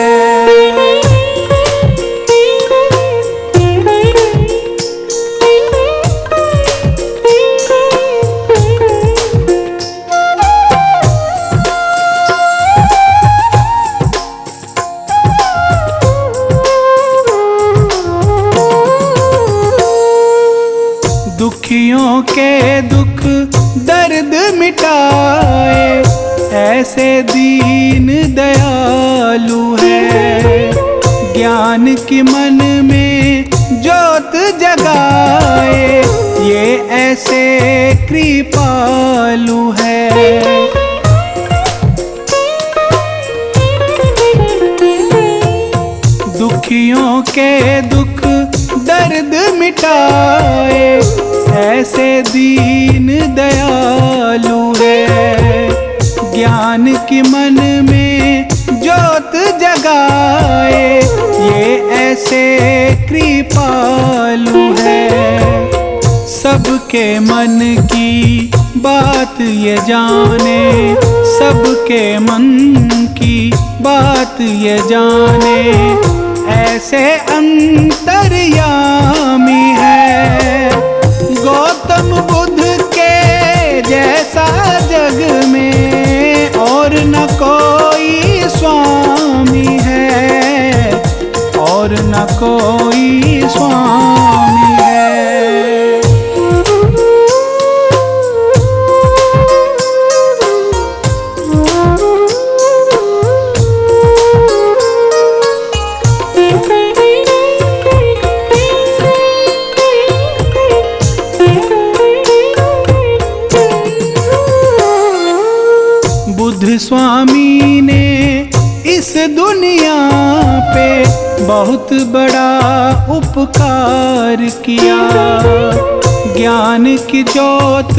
दुखियों के दुख दर्द मिटाए ऐसे दीन दयालु है। ज्ञान की मन में ज्योत जगाए ये ऐसे कृपालु है। दुखियों के दुख दर्द मिटाए ऐसे दीन दयालु है। ज्ञान की मन में ज्योत जगाए ये ऐसे कृपालु है। सबके मन की बात ये जाने, सबके मन की बात ये जाने ऐसे अंतर्यामी है। गौतम बुद्ध के जैसा जग में और न कोई स्वामी है, और न कोई स्वामी है। बुद्ध स्वामी ने इस दुनिया पे बहुत बड़ा उपकार किया। ज्ञान की ज्योत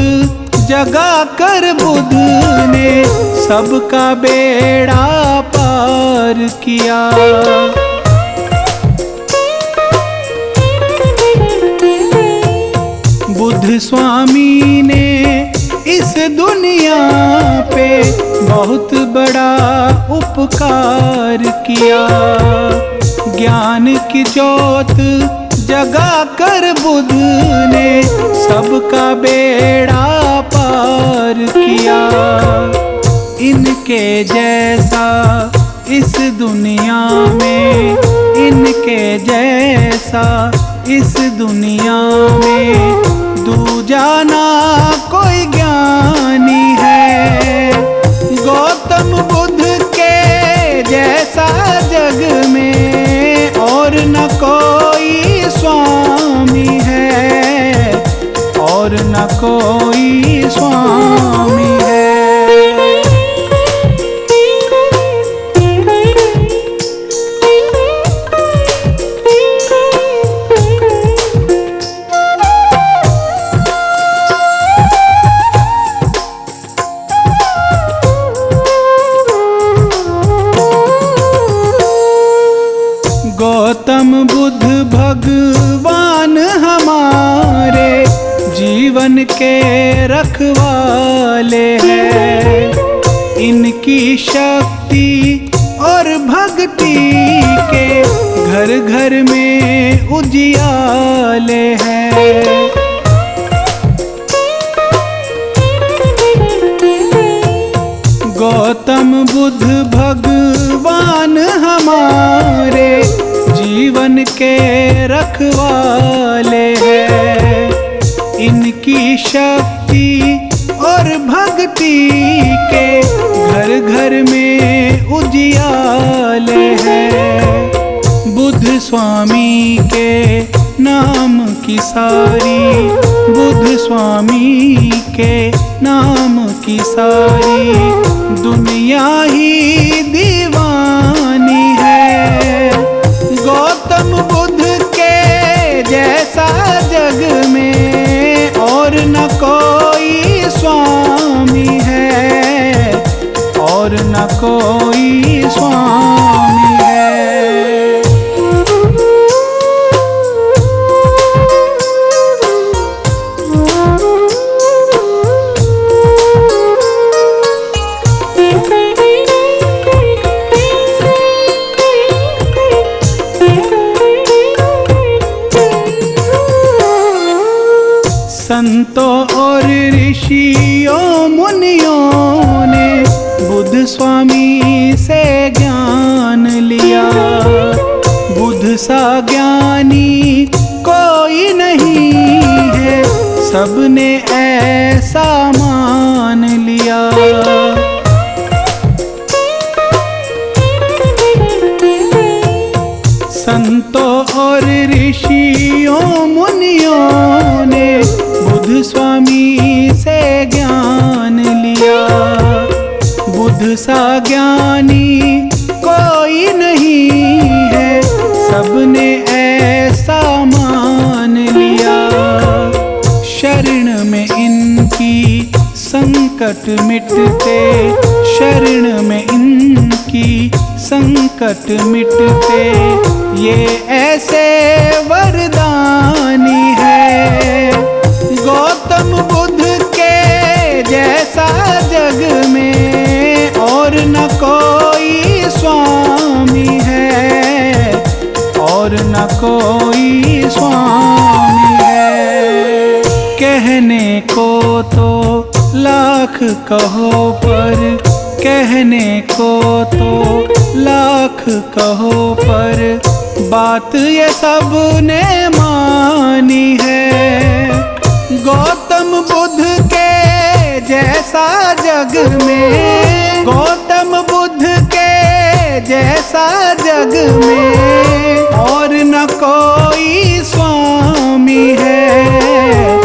जगा कर बुद्ध ने सबका बेड़ा पार किया। बुद्ध स्वामी ने इस दुनिया पे बहुत बड़ा उपकार किया। ज्ञान की ज्योत जगा कर बुद्ध ने सबका बेड़ा पार किया। इनके जैसा इस दुनिया में, इनके जैसा इस दुनिया में दूजा ना कोई ज्ञानी है। गौतम बुद्ध के जैसा जग में और न कोई स्वामी है, और न कोई स्वामी है। गौतम बुद्ध भगवान हमारे जीवन के रखवाले हैं। इनकी शक्ति और भक्ति के घर घर में उजियाले हैं। गौतम बुद्ध भगवान हमारे जीवन के रखवाले हैं। इनकी शक्ति और भक्ति के घर घर में उजियाले हैं। बुद्ध स्वामी के नाम की सारी, बुद्ध स्वामी के नाम की सारी दुनिया ही दीवानी है। गौतम बुद्ध के जैसा जग में और न कोई स्वामी है, और न कोई स्वामी है। संतों और ऋषियों मुनियों ने बुद्ध स्वामी से ज्ञान लिया। बुद्ध सा ज्ञानी कोई नहीं है, सबने ऐसा मान लिया। संतों और ऋषियों मुनियों ने बुद्ध स्वामी से ज्ञान लिया। बुद्ध सा ज्ञानी कोई नहीं है, सबने ऐसा मान लिया। शरण में इनकी संकट मिटते, शरण में इनकी संकट मिटते, ये ऐसे वरदानी है। गौतम बुद्ध के जैसा जग में और न कोई स्वामी है, और न कोई स्वामी है। कहने को तो लाख कहो पर, कहने को तो लाख कहो पर, बात ये सब ने मानी है। गौतम बुद्ध के जैसा जग में, गौतम बुद्ध के जैसा जग में और न कोई स्वामी है,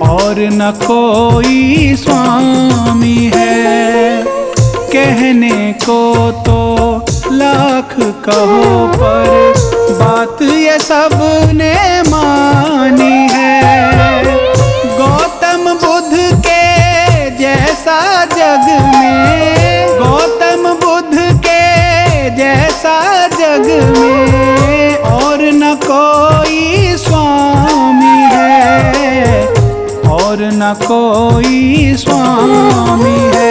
और न कोई स्वामी है। कहने को तो लाख कहो पर, बात ये सब ने मानी है। गौतम बुद्ध के जग में, गौतम बुद्ध के जैसा जग में और न कोई स्वामी है, और न कोई स्वामी है।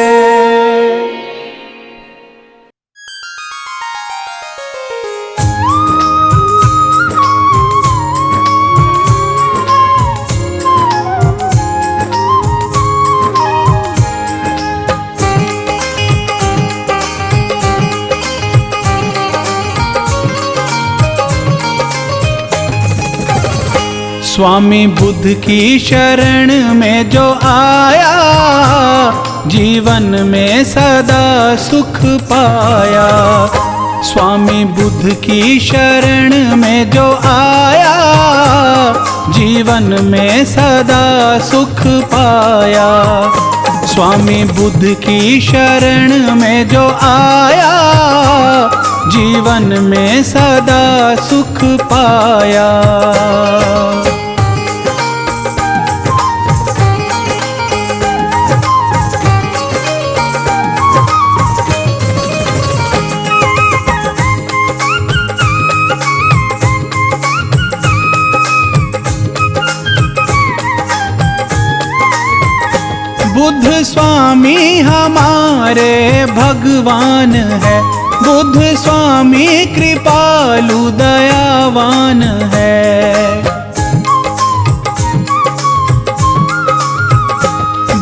स्वामी बुद्ध की शरण में जो आया, जीवन में सदा सुख पाया। स्वामी बुद्ध की शरण में जो आया, जीवन में सदा सुख पाया। स्वामी बुद्ध की शरण में जो आया, जीवन में सदा सुख पाया। बुद्ध स्वामी हमारे भगवान है, बुद्ध स्वामी कृपालु दयावान है।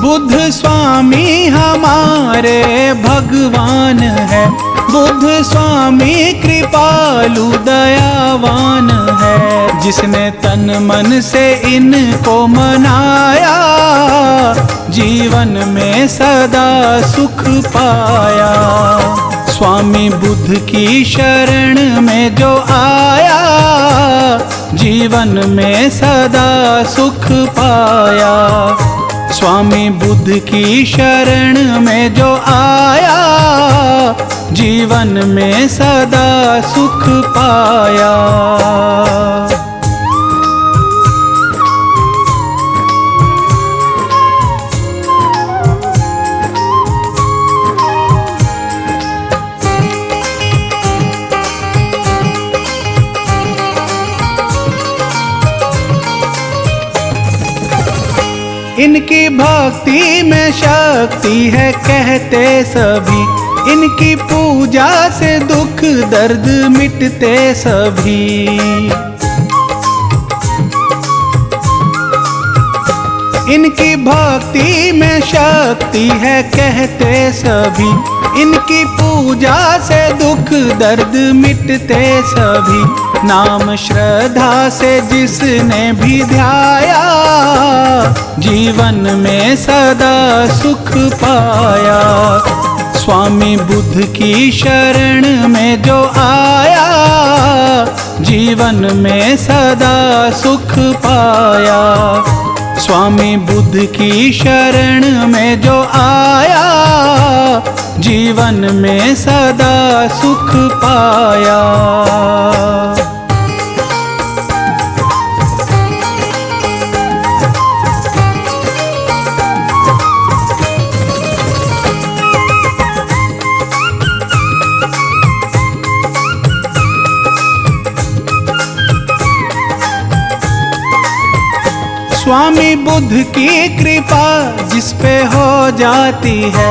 बुद्ध स्वामी हमारे भगवान है, बुद्ध स्वामी कृपालु दयावान है। जिसने तन मन से इनको मनाया, जीवन में सदा सुख पाया। स्वामी बुद्ध की शरण में जो आया, जीवन में सदा सुख पाया। स्वामी बुद्ध की शरण में जो आया, जीवन में सदा सुख पाया। इनकी भक्ति में शक्ति है कहते सभी, इनकी पूजा से दुख दर्द मिटते सभी। इनकी भक्ति में शक्ति है कहते सभी, इनकी पूजा से दुख दर्द मिटते सभी। नाम श्रद्धा से जिसने भी ध्याया, जीवन में सदा सुख पाया। स्वामी बुद्ध की शरण में जो आया, जीवन में सदा सुख पाया। स्वामी बुद्ध की शरण में जो आया, जीवन में सदा सुख पाया। स्वामी बुद्ध की कृपा जिस पे हो जाती है,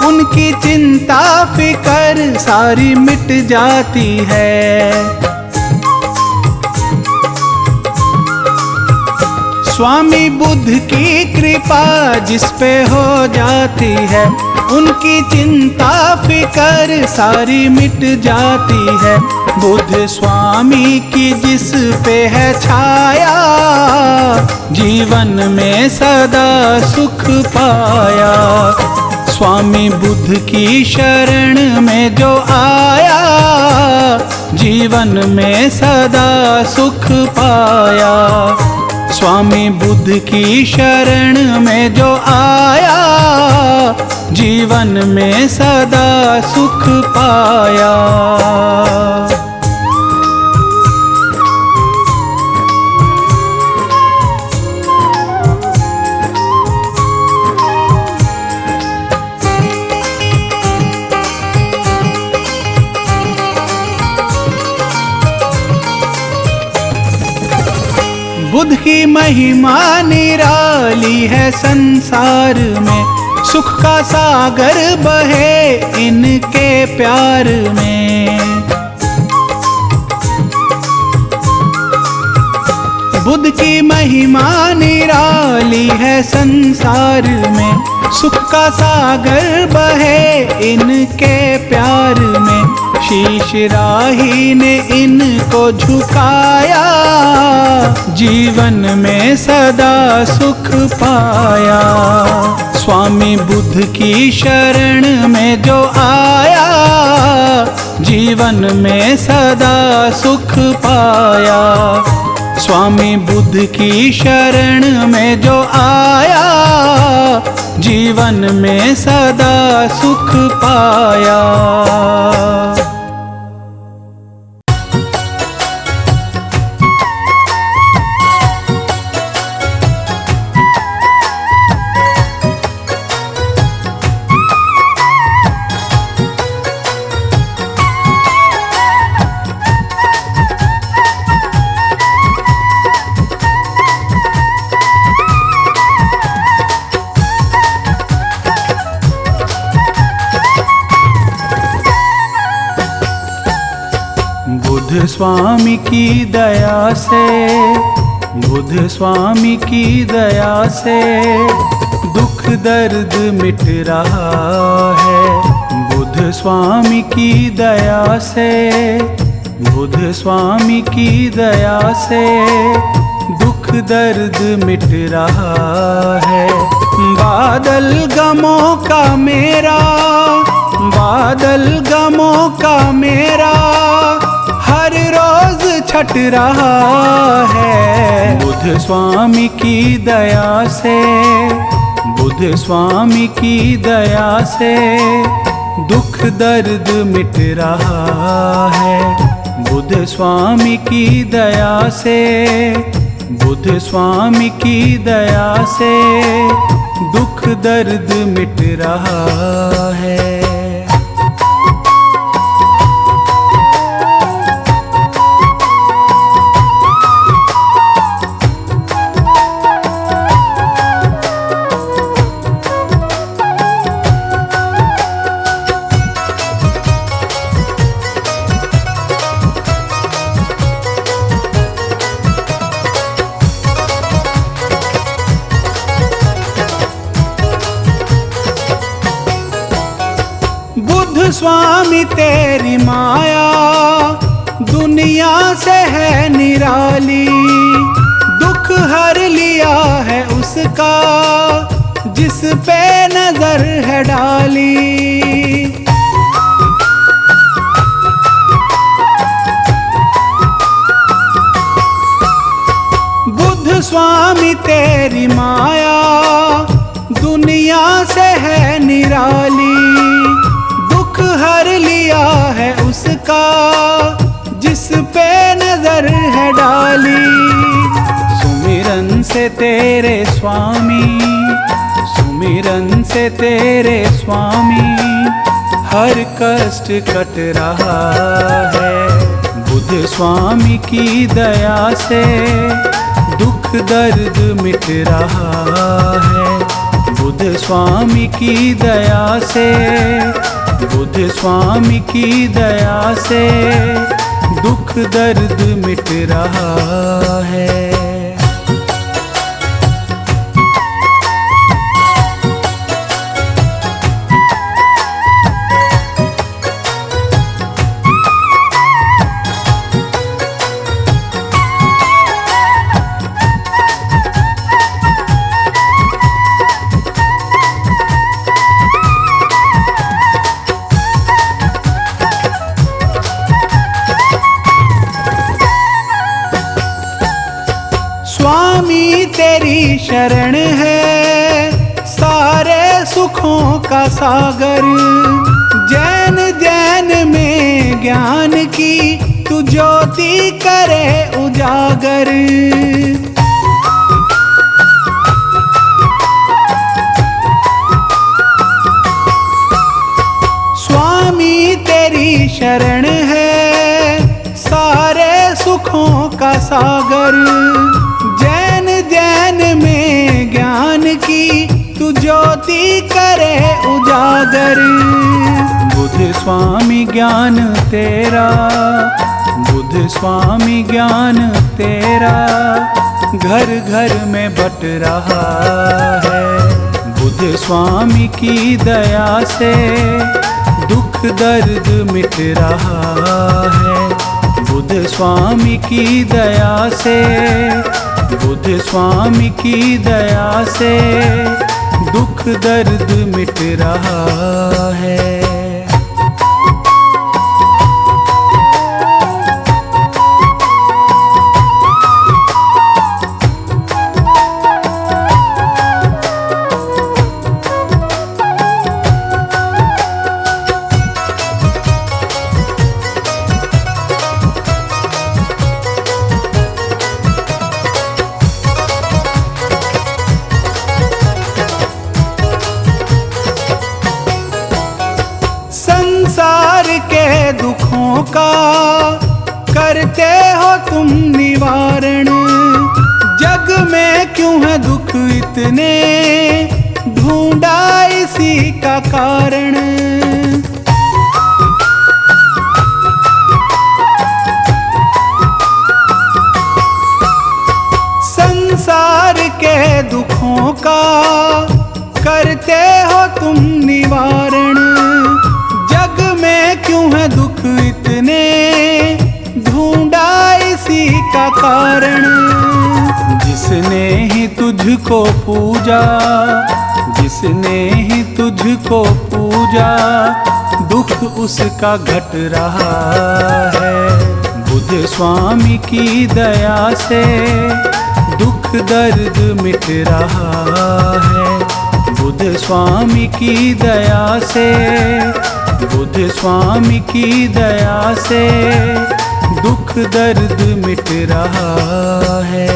उनकी चिंता फिकर सारी मिट जाती है। स्वामी बुद्ध की कृपा जिस पे हो जाती है, उनकी चिंता फिकर सारी मिट जाती है। बुद्ध स्वामी की जिस पे है छाया, जीवन में सदा सुख पाया। स्वामी बुद्ध की शरण में जो आया, जीवन में सदा सुख पाया। स्वामी बुद्ध की शरण में जो आया, जीवन में सदा सुख पाया। बुद्ध की महिमा निराली है संसार में, सुख का सागर बहे इनके प्यार में। बुद्ध की महिमा निराली है संसार में, सुख का सागर बहे इनके प्यार में। शीश राही ने इनको झुकाया, जीवन में सदा सुख पाया। स्वामी बुद्ध की शरण में जो आया, जीवन में सदा सुख पाया। स्वामी बुद्ध की शरण में जो आया, जीवन में सदा सुख पाया। बुद्ध स्वामी की दया से, बुद्ध स्वामी की दया से दुख दर्द मिट रहा है। बुद्ध स्वामी की दया से, बुद्ध स्वामी की दया से दुख दर्द मिट रहा है। बादल गमों का मेरा, बादल गमों का मेरा हर रोज छट रहा है। बुद्ध स्वामी की दया से, बुद्ध स्वामी की दया से दुख दर्द मिट रहा है। बुद्ध स्वामी की दया से, बुद्ध स्वामी की दया से दुख दर्द मिट रहा है। बुद्ध स्वामी तेरी माया दुनिया से है निराली, दुख हर लिया है उसका जिस पे नजर है डाली। बुद्ध स्वामी तेरी माया दुनिया से है निराली, दुख हर लिया है उसका जिस पे नजर है डाली। सुमिरन से तेरे स्वामी, सुमिरन से तेरे स्वामी हर कष्ट कट रहा है। बुद्ध स्वामी की दया से दुख दर्द मिट रहा है। बुद्ध स्वामी की दया से, बुद्ध स्वामी की दया से दुख दर्द मिट रहा है। स्वामी तेरी शरण है सारे सुखों का सागर, जैन जैन में ज्ञान की तू ज्योति करे उजागर। स्वामी तेरी शरण है सारे सुखों का सागर, जैन ज्ञान तेरा, बुद्ध स्वामी ज्ञान तेरा घर घर में बट रहा है। बुद्ध स्वामी की दया से दुख दर्द मिट रहा है। बुद्ध स्वामी की दया से, बुद्ध स्वामी की दया से दुख दर्द मिट रहा है। संसार के दुखों का करते हो तुम निवारण। जग में क्यों है दुख इतने, ढूंढा इसी का कारण। संसार के दुखों का करते हो तुम निवारण। जग में क्यों है दुख इतने, ढूंढा इसी का कारण। जिसने ही तुझको पूजा, जिसने ही तुझको पूजा, दुख उसका घट रहा है। बुद्ध स्वामी की दया से दुख दर्द मिट रहा है। बुद्ध स्वामी की दया से, बुद्ध स्वामी की दया से दुख दर्द मिट रहा है।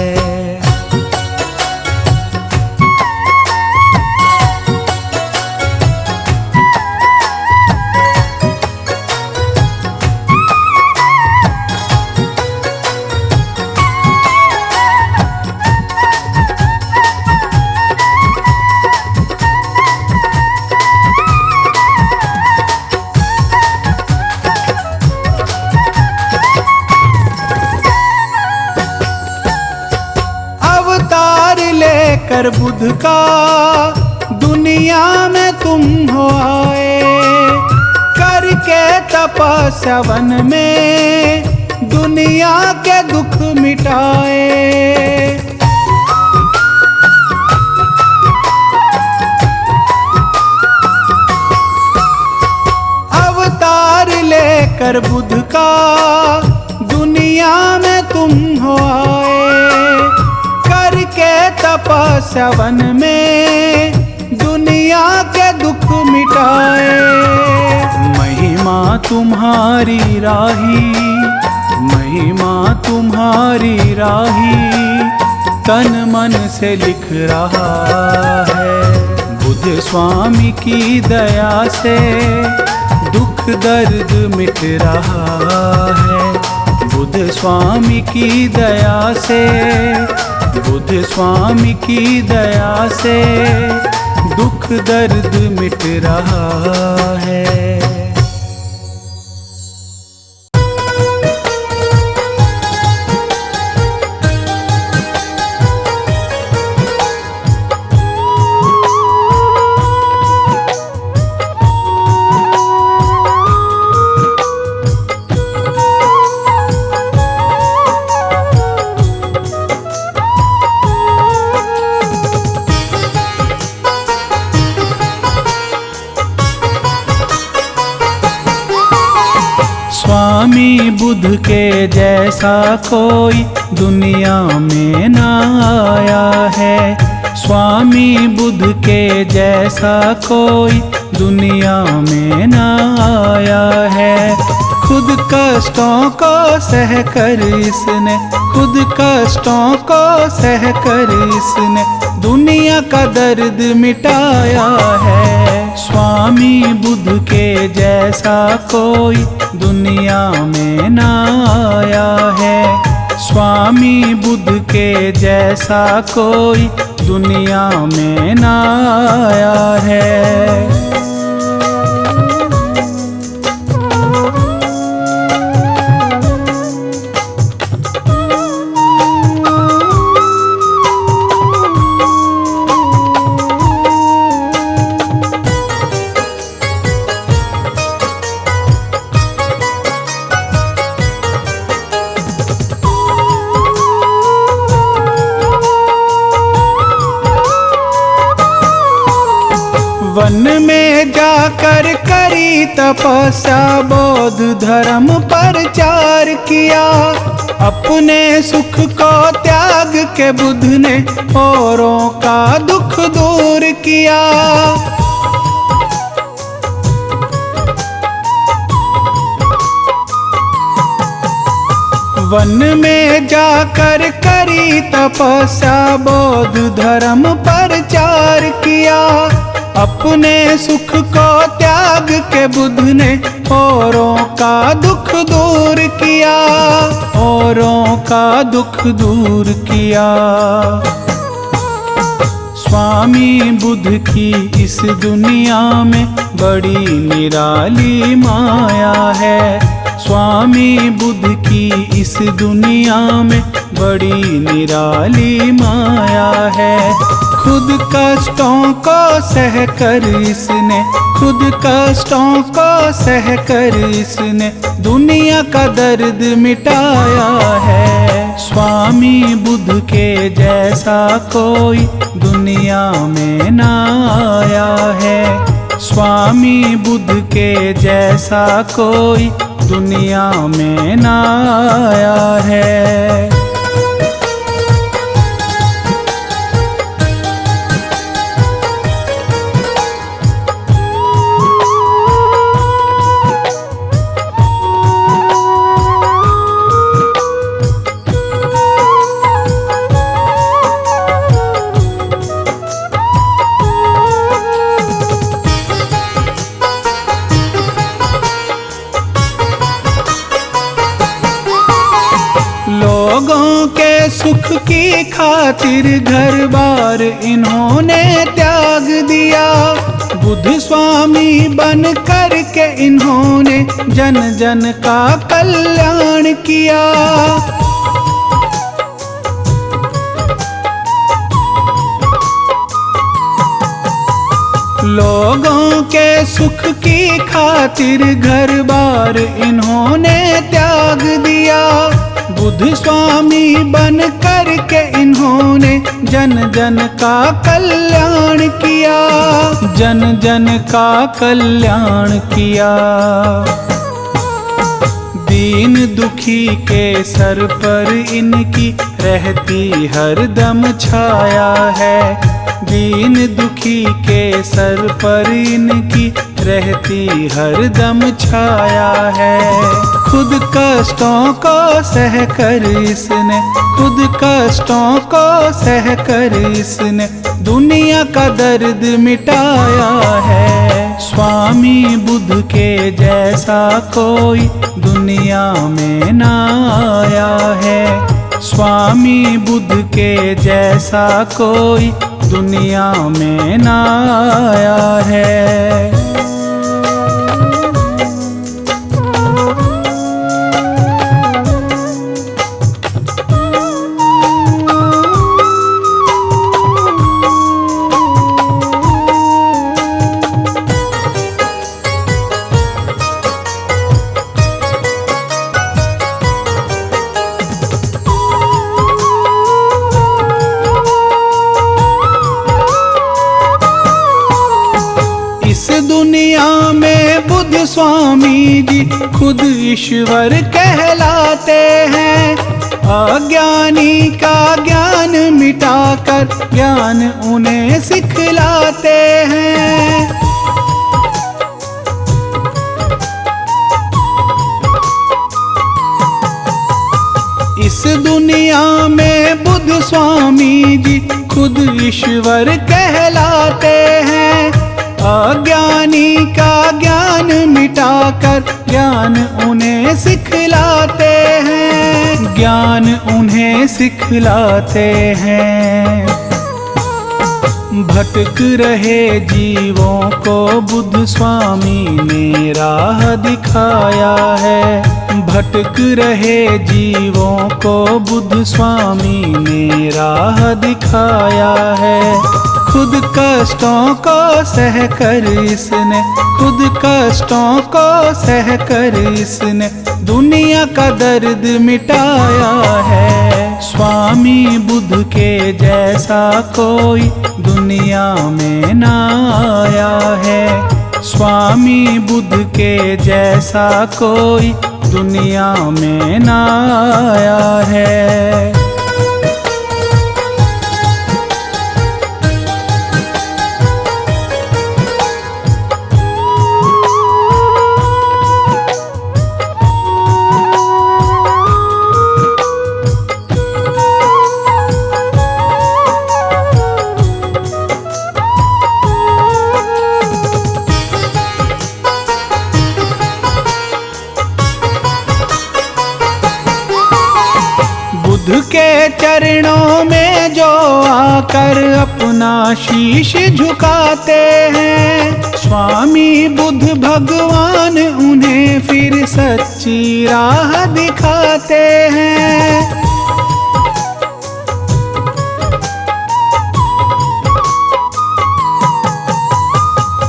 कर बुद्ध का दुनिया में तुम हो आए, करके तपस्या वन में दुनिया के दुख मिटाए। अवतार लेकर बुद्ध का दुनिया में तुम हो आए, करके तपस्या वन में दुनिया के दुख मिटाए। महिमा तुम्हारी राही, महिमा तुम्हारी राही तन मन से लिख रहा है। बुद्ध स्वामी की दया से दुख दर्द मिट रहा है। बुद्ध स्वामी की दया से, बुद्ध स्वामी की दया से दुख दर्द मिट रहा है। स्वामी बुद्ध के जैसा कोई दुनिया में ना आया है। स्वामी बुद्ध के जैसा कोई दुनिया में ना आया है। खुद कष्टों को सहकर इसने, खुद कष्टों को सहकर इसने दुनिया का दर्द मिटाया है। स्वामी बुद्ध के जैसा कोई दुनिया में ना आया है। स्वामी बुद्ध के जैसा कोई दुनिया में ना आया है। वन में जाकर करी तपस्या, बौद्ध धर्म प्रचार किया। अपने सुख को त्याग के बुद्ध ने औरों का दुख दूर किया। वन में जाकर करी तपस्या, बौद्ध धर्म प्रचार किया। अपने सुख को त्याग के बुद्ध ने औरों का दुख दूर किया, औरों का दुख दूर किया। स्वामी बुद्ध की इस दुनिया में बड़ी निराली माया है। स्वामी बुद्ध की इस दुनिया में बड़ी निराली माया है। खुद कष्टों को सहकर इसने, खुद कष्टों को सहकर इसने दुनिया का दर्द मिटाया है। स्वामी बुद्ध के जैसा कोई दुनिया में ना आया है। स्वामी बुद्ध के जैसा कोई दुनिया में ना आया है। लोगों के सुख की खातिर घर बार इन्होंने त्याग दिया। बुद्ध स्वामी बन कर के इन्होंने जन जन का कल्याण किया। लोगों के सुख की खातिर घर बार इन्होंने त्याग दिया। बुद्ध स्वामी बन कर के इन्होंने जन जन का कल्याण किया, जन जन का कल्याण किया। दीन दुखी के सर पर इनकी रहती हरदम छाया है। दीन दुखी के सर पर इनकी रहती हरदम छाया है। खुद कष्टों को सहकर इसने, खुद कष्टों को सहकर इसने दुनिया का दर्द मिटाया है। स्वामी बुद्ध के जैसा कोई दुनिया में ना आया है। स्वामी बुद्ध के जैसा कोई दुनिया में ना आया है। इस दुनिया में बुद्ध स्वामी जी खुद ईश्वर कहलाते हैं। अज्ञानी का ज्ञान मिटाकर ज्ञान उन्हें सिखलाते हैं। इस दुनिया में बुद्ध स्वामी जी खुद ईश्वर कहलाते हैं। अज्ञानी का ज्ञान मिटाकर ज्ञान उन्हें सिखलाते हैं, ज्ञान उन्हें सिखलाते हैं। भटक रहे जीवों को बुद्ध स्वामी ने राह दिखाया है। भटक रहे जीवों को बुद्ध स्वामी ने राह दिखाया है। खुद कष्टों को सह कर इसने, खुद कष्टों को सह कर इसने दुनिया का दर्द मिटाया है। स्वामी बुद्ध के जैसा कोई दुनिया में ना आया है। स्वामी बुद्ध के जैसा कोई दुनिया में ना आया है। बुद्ध के चरणों में जो आकर अपना शीश झुकाते हैं, स्वामी बुद्ध भगवान उन्हें फिर सच्ची राह दिखाते हैं।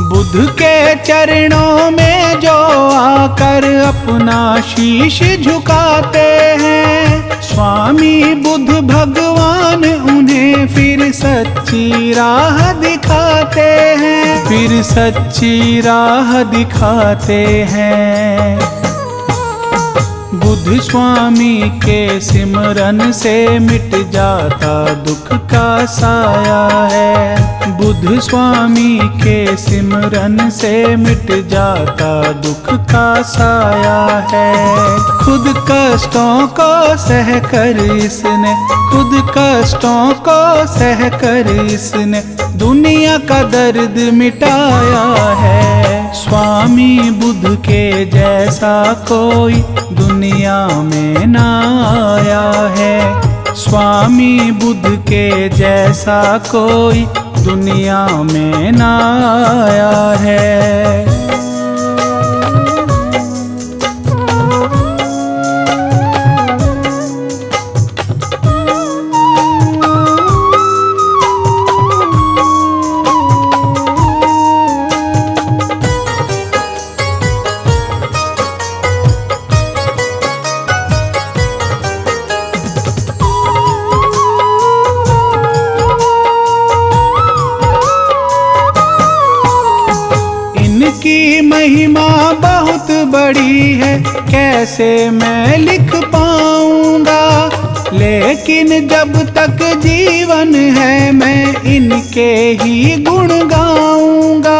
बुद्ध के चरणों में जो आकर अपना शीश झुकाते हैं, स्वामी बुद्ध भगवान उन्हें फिर सच्ची राह दिखाते हैं, फिर सच्ची राह दिखाते हैं। बुद्ध स्वामी के सिमरन से मिट जाता दुख का साया है। बुद्ध स्वामी के सिमरन से मिट जाता दुख का साया है। खुद कष्टों को सह कर इसने, खुद कष्टों को सह कर इसने दुनिया का दर्द मिटाया है। स्वामी बुद्ध के जैसा कोई दुनिया में ना आया है। स्वामी बुद्ध के जैसा कोई दुनिया में ना आया है। की महिमा बहुत बड़ी है, कैसे मैं लिख पाऊंगा। लेकिन जब तक जीवन है मैं इनके ही गुण गाऊंगा।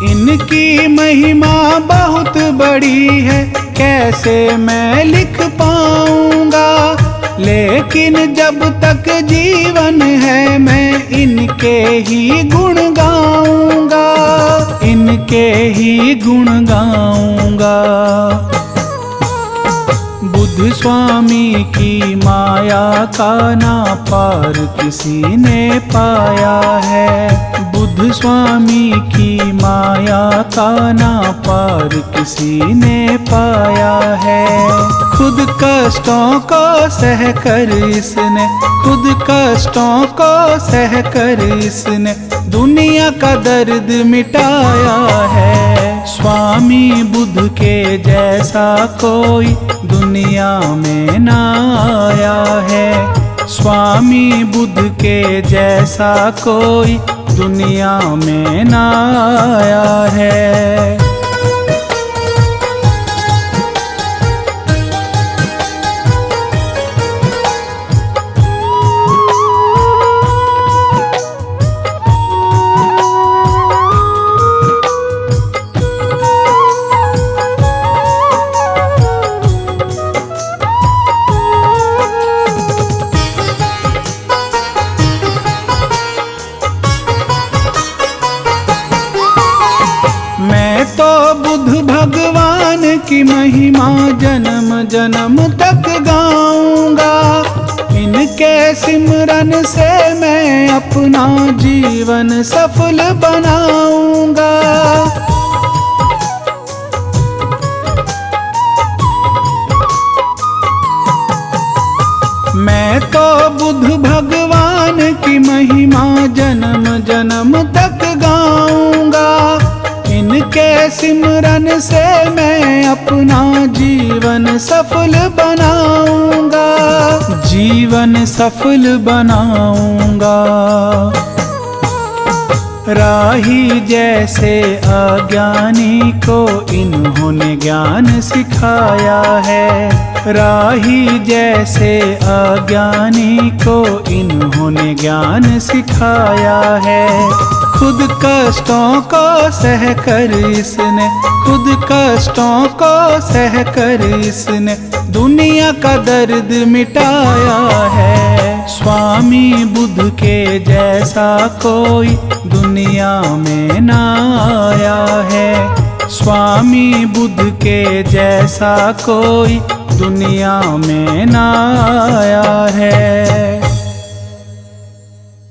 इनकी महिमा बहुत बड़ी है, कैसे मैं लिख पाऊंगा। लेकिन जब तक जीवन है मैं इनके ही गुण गाऊंगा, इनके ही गुण गाऊंगा। बुद्ध स्वामी की माया का ना पार किसी ने पाया है। बुद्ध स्वामी की माया का ना पार किसी ने पाया है। खुद कष्टों को सह कर इसने, खुद कष्टों को सह कर इसने दुनिया का दर्द मिटाया है। स्वामी बुद्ध के जैसा कोई दुनिया में ना आया है। स्वामी बुद्ध के जैसा कोई दुनिया में ना आया है। बुद्ध भगवान की महिमा जन्म जन्म तक गाऊंगा। इनके सिमरन से मैं अपना जीवन सफल बनाऊंगा। तो बुद्ध भगवान की महिमा जन्म जन्म तक गाऊंगा। इनके सिमरन से मैं अपना जीवन सफल बनाऊंगा, जीवन सफल बनाऊंगा। राही जैसे अज्ञानी को इन्होंने ज्ञान सिखाया है। राही जैसे अज्ञानी को इन्होंने ज्ञान सिखाया है। खुद कष्टों को सहकर इसने, खुद कष्टों को सहकर इसने दुनिया का दर्द मिटाया है। स्वामी बुद्ध के जैसा कोई दुनिया में ना आया है। स्वामी बुद्ध के जैसा कोई दुनिया में ना आया है।